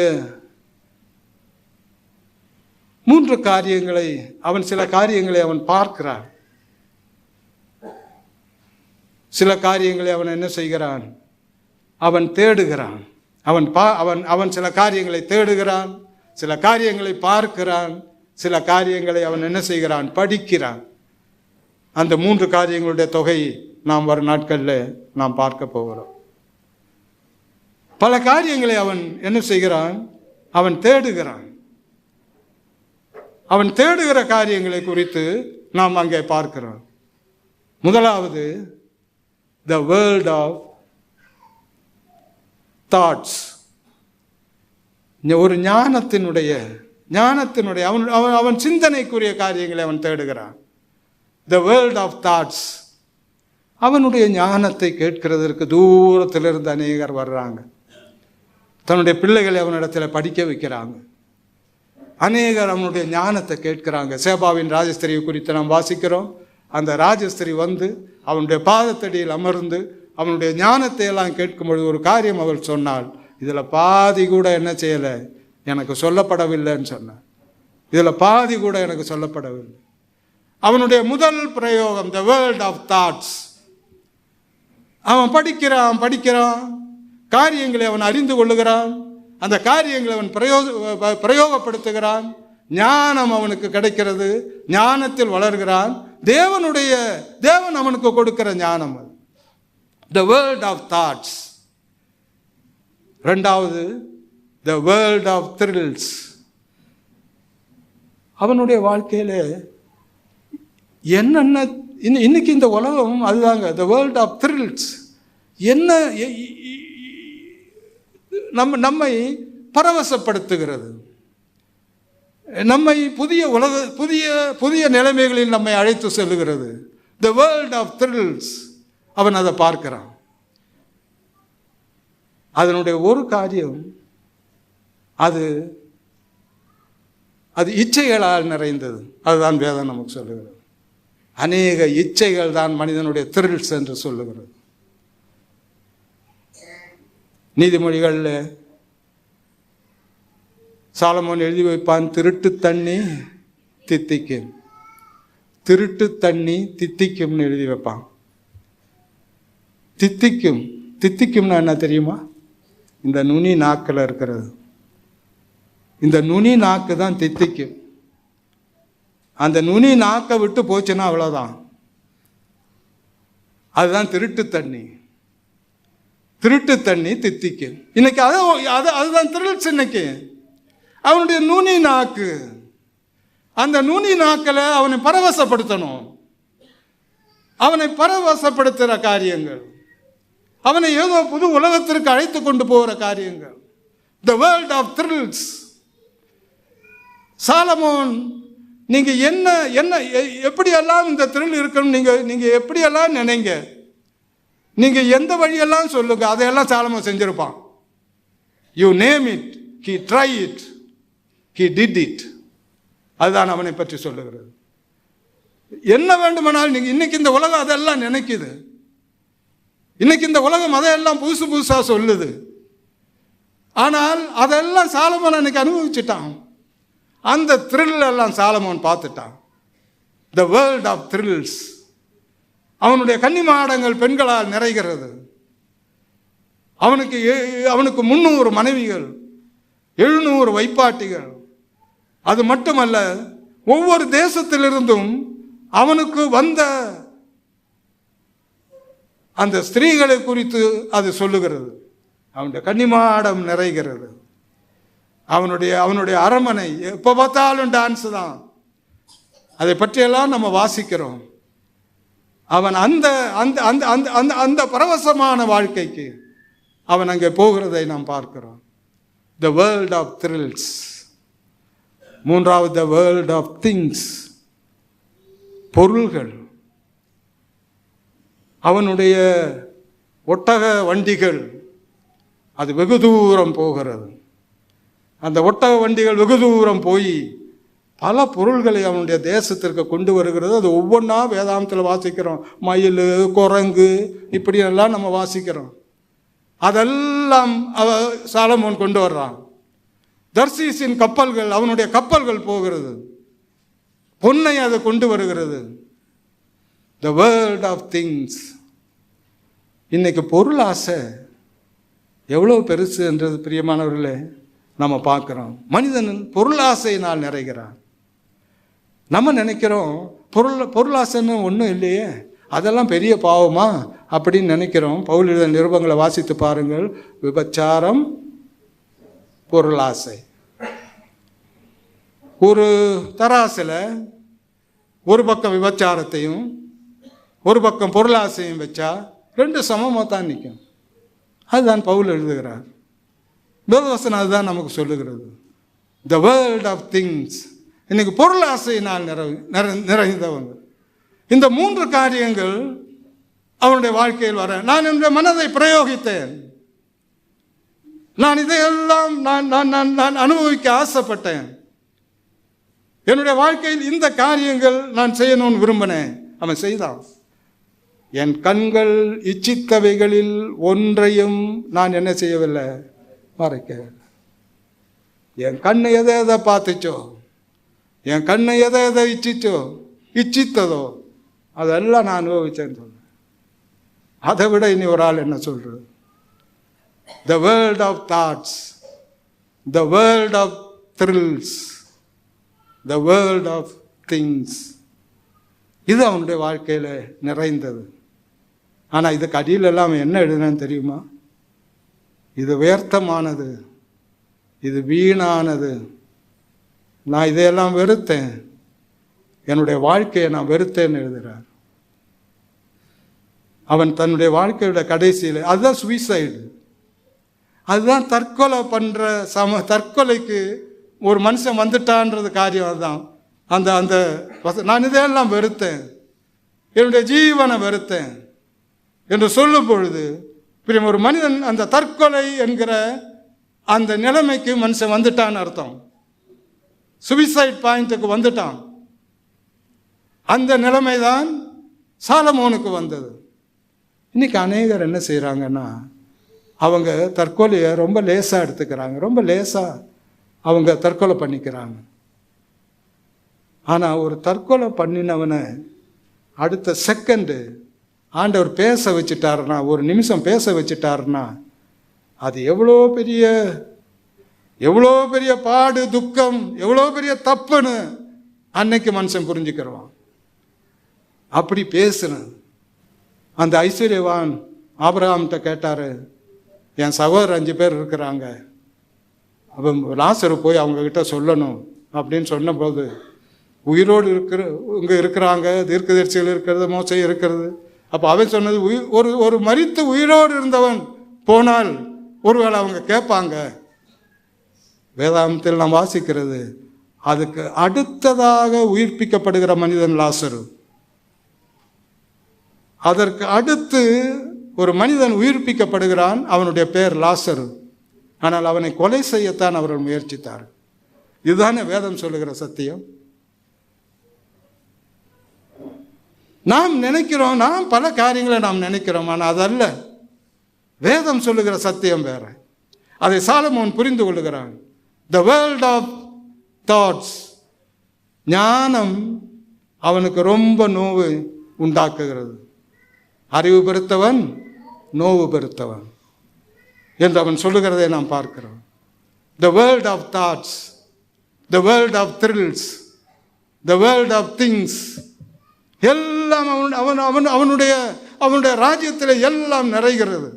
S1: 3 காரியங்களை சில காரியங்களை அவன் பார்க்கிறான். சில காரியங்களை அவன் என்ன செய்கிறான்? அவன் தேடுகிறான். அவன் சில காரியங்களை தேடுகிறான், சில காரியங்களை பார்க்கிறான், சில காரியங்களை அவன் என்ன செய்கிறான்? படிக்கிறான். அந்த 3 காரியங்களுடைய தொகை நாம் வரும் நாட்களில் நாம் பார்க்க போகிறோம். பல காரியங்களை அவன் என்ன செய்கிறான்? அவன் தேடுகிறான். அவன் தேடுகிற காரியங்களை குறித்து நாம் அங்கே பார்க்கிறோம். முதலாவது the world of thoughts. ஒரு ஞானத்தினுடைய அவன் சிந்தனைக்குரிய காரியங்களை அவன் தேடுகிறான். the world of thoughts. அவனுடைய ஞானத்தை கேட்கிறதற்கு தூரத்திலிருந்து அநேகர் வர்றாங்க. தன்னுடைய பிள்ளைகளை அவனிடத்தில் படிக்க வைக்கிறாங்க. அநேகர் அவனுடைய ஞானத்தை கேட்கிறாங்க. சேபாவின் ராஜஸ்திரியை குறித்து நாம் வாசிக்கிறோம். அந்த ராஜஸ்திரி வந்து அவனுடைய பாதத்தடியில் அமர்ந்து அவனுடைய ஞானத்தை எல்லாம் கேட்கும்பொழுது ஒரு காரியம் அவள் சொன்னாள். இதில் பாதி கூட என்ன செய்யலை, எனக்கு சொல்லப்படவில்லைன்னு சொன்னான். இதில் பாதி கூட எனக்கு சொல்லப்படவில்லை. அவனுடைய முதல் பிரயோகம் the world of thoughts. அவன் படிக்கிறான், காரியங்களை அவன் அறிந்து கொள்ளுகிறான், அந்த காரியங்களை அவன் பிரயோகப்படுத்துகிறான். ஞானம் அவனுக்கு கிடைக்கிறது, ஞானத்தில் வளர்கிறான். தேவன் அவனுக்கு கொடுக்கிற ஞானம் அது the world of thoughts. இரண்டாவது the world of thrills. அவனுடைய வாழ்க்கையில என்னென்ன இன்னைக்கு இந்த உலகம் அதுதாங்க the world of thrills. என்ன நம்மை பரவசப்படுத்துகிறது, நம்மை புதிய நிலைமைகளில் நம்மை அழைத்து செல்லுகிறது. the world of thrills. அவன் அதை பார்க்கிறான். அதனுடைய ஒரு காரியம் அது இச்சைகளால் நிறைந்தது. அதுதான் வேதம் நமக்கு சொல்லுகிறது. அநேக இச்சைகள் தான் மனிதனுடைய த்ரில்ஸ் என்று சொல்லுகிறது. நீதிமொழிகளில் சாலமோன் எழுதி வைப்பான், திருட்டு தண்ணி தித்திக்கும்னு எழுதி வைப்பான். தித்திக்கும்னா என்ன தெரியுமா? இந்த நுனி நாக்கில் இருக்கிறது. இந்த நுனி நாக்கு தான் தித்திக்கும். அந்த நுனி நாக்கை விட்டு போச்சுன்னா அவ்வளோதான். அதுதான் திருட்டு தண்ணி தித்திக்கும். இன்னைக்கு அதுதான் த்ரில்ஸ். இன்னைக்கு அவனுடைய நுனி நாக்கு, அந்த நுனி நாக்கில் அவனை பரவசப்படுத்தணும். அவனை பரவசப்படுத்துகிற காரியங்கள், அவனை ஏதோ புது உலகத்திற்கு அழைத்து கொண்டு போகிற காரியங்கள் the world of thrills. Solomon, நீங்க என்ன எப்படியெல்லாம் இந்த த்ரில் இருக்கணும், நீங்க எப்படியெல்லாம் நினைங்க, நீங்க எந்த வழியெல்லாம் சொல்லுங்க, அதையெல்லாம் சாலமோன் செஞ்சிருப்பான். You name it, he try it, he did it. அதுதான் அவனை பற்றி சொல்லுகிறது. என்ன வேண்டுமானால் நீங்க இன்னைக்கு இந்த உலகம் அதெல்லாம் நினைக்குது. இன்னைக்கு இந்த உலகம் அதையெல்லாம் புதுசா சொல்லுது. ஆனால் அதெல்லாம் சாலமோன் அன்னைக்கு அனுபவிச்சுட்டான். அந்த த்ரில் எல்லாம் சாலமோன் பார்த்துட்டான். the world of thrills. அவனுடைய கன்னிமாடங்கள் பெண்களால் நிறைகிறது. அவனுக்கு 300 மனைவிகள், 700 வைப்பாட்டிகள். அது மட்டுமல்ல, ஒவ்வொரு தேசத்திலிருந்தும் அவனுக்கு வந்த அந்த ஸ்திரீகளை குறித்து அது சொல்லுகிறது. அவனுடைய கன்னிமாடம் நிறைகிறது. அவனுடைய அரண்மனை எப்போ பார்த்தாலும் டான்ஸ் தான். அதை பற்றியெல்லாம் நம்ம வாசிக்கிறோம். அவன் அந்த அந்த அந்த அந்த அந்த பரவசமான வாழ்க்கைக்கு அவன் அங்கே போகிறதை நாம் பார்க்கிறோம். the world of thrills. மூன்றாவது the world of things. பொருள்கள். அவனுடைய ஒட்டக வண்டிகள் அது வெகு தூரம் போகிறது. அந்த ஒட்டக வண்டிகள் வெகு தூரம் போய் பல பொருள்களை அவனுடைய தேசத்திற்கு கொண்டு வருகிறது. அது ஒவ்வொன்றா வேதாந்தத்தில் வாசிக்கிறோம். மயில், குரங்கு, இப்படியெல்லாம் நம்ம வாசிக்கிறோம். அதெல்லாம் சாலமோன் கொண்டு வர்றான். தர்சீசின் கப்பல்கள், அவனுடைய கப்பல்கள் போகிறது, பொன்னை அதை கொண்டு வருகிறது. The world of things. இன்னைக்கு பொருள் ஆசை எவ்வளோ பெருசு என்றது பிரியமானவர்களே நம்ம பார்க்குறோம். மனிதன் பொருள் ஆசையினால் நிறைகிறான். நம்ம நினைக்கிறோம் பொருளாசைன்னு ஒன்றும் இல்லையே, அதெல்லாம் பெரிய பாவமா அப்படின்னு நினைக்கிறோம். பவுல் எழுதிய நிருபங்களை வாசித்து பாருங்கள். விபச்சாரம், பொருளாசை. ஒரு தராசில் ஒரு பக்கம் விபச்சாரத்தையும் ஒரு பக்கம் பொருளாசையும் வச்சா ரெண்டு சமமாக தான் நிற்கும். அதுதான் பவுல் எழுதுகிறார். வேதவசனம் அதுதான் நமக்கு சொல்லுகிறது. The world of things. இன்னைக்கு பொருளாசையினால் நிறைந்தவங்க. இந்த மூன்று காரியங்கள் அவனுடைய வாழ்க்கையில் வர, நான் என்னுடைய மனதை பிரயோகித்தேன், நான் இதையெல்லாம் நான் அனுபவிக்க ஆசைப்பட்டேன், என்னுடைய வாழ்க்கையில் இந்த காரியங்கள் நான் செய்யணும்னு விரும்பினேன். அவன் செய்தான். என் கண்கள் இச்சித்தவைகளில் ஒன்றையும் நான் என்ன செய்யவில்லை, மறைக்க. என் கண்ணை எதை எதை பார்த்துச்சோ, என் கண்ணை எதை எதை இச்சித்ததோ அதெல்லாம் நான் அனுபவிச்சேன்னு சொல்றேன். அதை விட இனி ஒரு ஆள் என்ன சொல்றது? The world of thoughts, the world of thrills, the world of things. இது அவனுடைய வாழ்க்கையில் நிறைந்தது. ஆனால் இதுக்கு அடியிலெல்லாம் அவன் என்ன எழுதுனான்னு தெரியுமா? இது வியர்த்தமானது, இது வீணானது, நான் இதையெல்லாம் வெறுத்தேன், என்னுடைய வாழ்க்கையை நான் வெறுத்தேன்னு எழுதுகிறார். அவன் தன்னுடைய வாழ்க்கையோட கடைசியில், அதுதான் சூசைடு, அதுதான் தற்கொலை பண்ணுற தற்கொலைக்கு ஒரு மனுஷன் வந்துட்டான்றது காரியம். அதுதான் அந்த அந்த நான் இதையெல்லாம் வெறுத்தேன், என்னுடைய ஜீவனை வெறுத்தேன் என்று சொல்லும் பொழுது ஒரு மனிதன் அந்த தற்கொலை என்கிற அந்த நிலைமைக்கு மனுஷன் வந்துட்டான்னு அர்த்தம். சூசைட் பாயிண்ட்டுக்கு வந்துட்டான். அந்த நிலைமை தான் சாலமோனுக்கு வந்தது. இன்னைக்கு அநேகர் என்ன செய்கிறாங்கன்னா, அவங்க தற்கொலையை ரொம்ப லேசாக எடுத்துக்கிறாங்க, ரொம்ப லேசாக அவங்க தற்கொலை பண்ணிக்கிறாங்க. ஆனால் ஒரு தற்கொலை பண்ணினவனை அடுத்த செகண்டு ஆண்டவர் பேச வச்சுட்டாருன்னா, ஒரு நிமிஷம் பேச வச்சுட்டாருன்னா, அது எவ்வளோ பெரிய பாடு, துக்கம், எவ்வளோ பெரிய தப்புன்னு அன்னைக்கு மனுஷன் புரிஞ்சுக்கிறவான். அப்படி பேசுனேன். அந்த ஐஸ்வர்யவான் ஆபிரகாம்கிட்ட கேட்டார், என் சகோதரர் 5 பேர் இருக்கிறாங்க, அவன் லாசரு போய் அவங்கக்கிட்ட சொல்லணும் அப்படின்னு சொன்னபோது, உயிரோடு இங்கே இருக்கிறாங்க, தீர்க்கதரிசிகள் இருக்கிறது, மோசை இருக்கிறது. அப்போ அவன் சொன்னது, ஒரு மரித்து உயிரோடு இருந்தவன் போனால் ஒருவேளை அவங்க கேட்பாங்க. வேதாந்தத்தில் நாம் வாசிக்கிறது, அதுக்கு அடுத்ததாக உயிர்ப்பிக்கப்படுகிற மனிதன் லாசரு. அதற்கு அடுத்து ஒரு மனிதன் உயிர்ப்பிக்கப்படுகிறான், அவனுடைய பெயர் லாசரு. ஆனால் அவனை கொலை செய்யத்தான் அவர்கள் முயற்சித்தார். இதுதானே வேதம் சொல்லுகிற சத்தியம். நாம் நினைக்கிறோம், நாம் பல காரியங்களை நாம் நினைக்கிறோம், ஆனால் அதல்ல வேதம் சொல்லுகிற சத்தியம் வேற. அதை சாலமோன் புரிந்து கொள்ளுகிறான். The world of thoughts. ஞானம் அவனுக்கு ரொம்ப நோவு உண்டாக்குகிறது. அறிவு பெருத்தவன் நோவு பெருத்தவன் என்று அவன் சொல்லுகிறதை நாம் பார்க்கிறோம். The world of thoughts, the world of thrills, the world of things, எல்லாம் அவனுடைய ராஜ்யத்தில் எல்லாம் நிறைகிறது.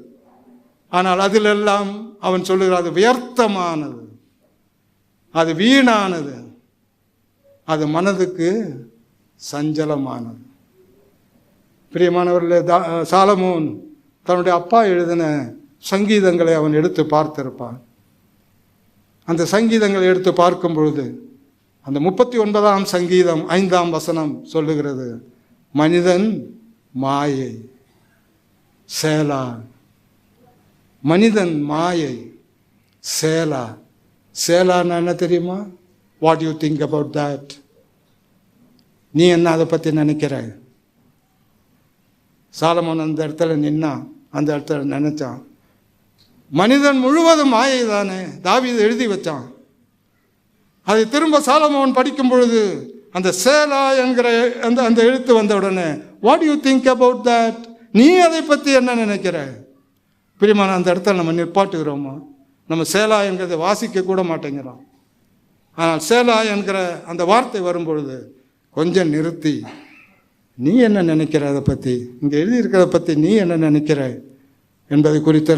S1: ஆனால் அதிலெல்லாம் அவன் சொல்லுகிறான், அது வியர்த்தமானது, அது வீணானது, அது மனதுக்கு சஞ்சலமானது. பிரியமானவர்களே, சாலமோன் தன்னுடைய அப்பா எழுதின சங்கீதங்களை அவன் எடுத்து பார்த்திருப்பான். அந்த சங்கீதங்களை எடுத்து பார்க்கும் பொழுது அந்த 39ஆம் சங்கீதம் 5ஆம் வசனம் சொல்லுகிறது, மனிதன் மாயை, சேலா. மனிதன் மாயை, சேலா. சேலான்னா என்ன தெரியுமா? What you think about that? நீ என்ன அதை பற்றி நினைக்கிற? சாலமோன் அந்த இடத்துல நின்னா, அந்த இடத்துல நினைச்சான், மனிதன் முழுவதும் மாயை தானே. தாவீது எழுதி வச்சான். அதை திரும்ப சாலமோன் படிக்கும் பொழுது அந்த சேலா என்கிற அந்த எழுத்து வந்த உடனே, what you think about that? நீ அதை பற்றி என்ன நினைக்கிற? பிரியமான, அந்த இடத்துல நம்ம நிற்பாட்டுகிறோமா? நம்ம சேலா என்கிறத வாசிக்க கூட மாட்டேங்கிறோம். ஆனால் சேலா என்கிற அந்த வார்த்தை வரும்பொழுது கொஞ்சம் நிறுத்தி, நீ என்ன நினைக்கிற அதை பற்றி, இங்கே எழுதியிருக்கிறத பற்றி நீ என்ன நினைக்கிற என்பதை குறித்து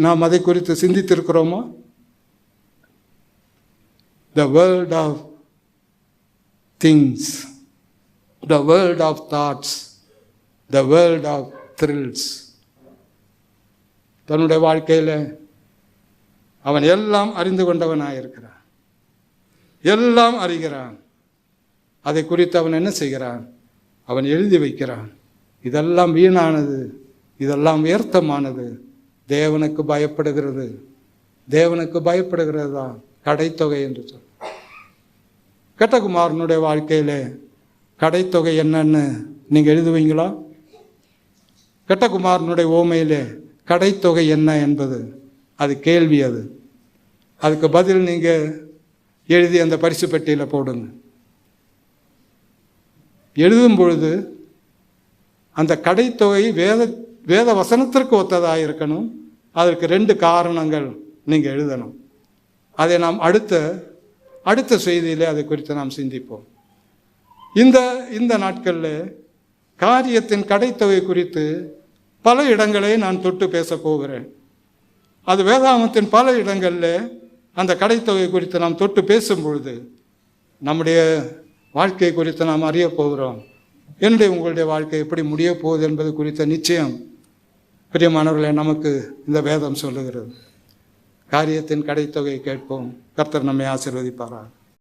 S1: நாம் அதை குறித்து சிந்தித்திருக்கிறோமா? The world of things, the world of thoughts, the world of thrills. தன்னுடைய வாழ்க்கையில் அவன் எல்லாம் அறிந்து கொண்டவனாயிருக்கிறான், எல்லாம் அறிகிறான். அதை குறித்து அவன் என்ன செய்கிறான்? அவன் எழுதி வைக்கிறான். இதெல்லாம் வீணானது, இதெல்லாம் வியர்த்தமானது, தேவனுக்கு பயப்படுகிறது. தேவனுக்கு பயப்படுகிறது தான் கடைத்தொகை என்று சொல். கெட்டகுமாரனுடைய வாழ்க்கையில் கடைத்தொகை என்னன்னு நீங்கள் எழுதுவீங்களா? கெட்டகுமாரனுடைய ஓமையிலே கடைத்தொகை என்ன என்பது அது கேள்வி. அதுக்கு பதில் நீங்கள் எழுதி அந்த பரிசு பெட்டியில் போடுங்க. எழுதும் பொழுது அந்த கடைத்தொகை வேத வசனத்திற்கு ஒத்ததாக இருக்கணும். அதற்கு 2 காரணங்கள் நீங்கள் எழுதணும். அதை நாம் அடுத்த செய்தியிலே அதை குறித்து நாம் சிந்திப்போம். இந்த நாட்களில் காரியத்தின் கடைத்தொகை குறித்து பல இடங்களை நான் தொட்டு பேச போகிறேன். அது வேதாகமத்தின் பல இடங்களில் அந்த கடைத்தொகை குறித்து நாம் தொட்டு பேசும் பொழுது நம்முடைய வாழ்க்கை குறித்து நாம் அறிய போகிறோம். என்னுடைய உங்களுடைய வாழ்க்கை எப்படி முடிய போகுது என்பது குறித்த நிச்சயம் பிரியமானவர்களே நமக்கு இந்த வேதம் சொல்லுகிறது. காரியத்தின் கடைத்தொகை கேட்போம். கர்த்தர் நம்மை ஆசீர்வதிப்பாராக.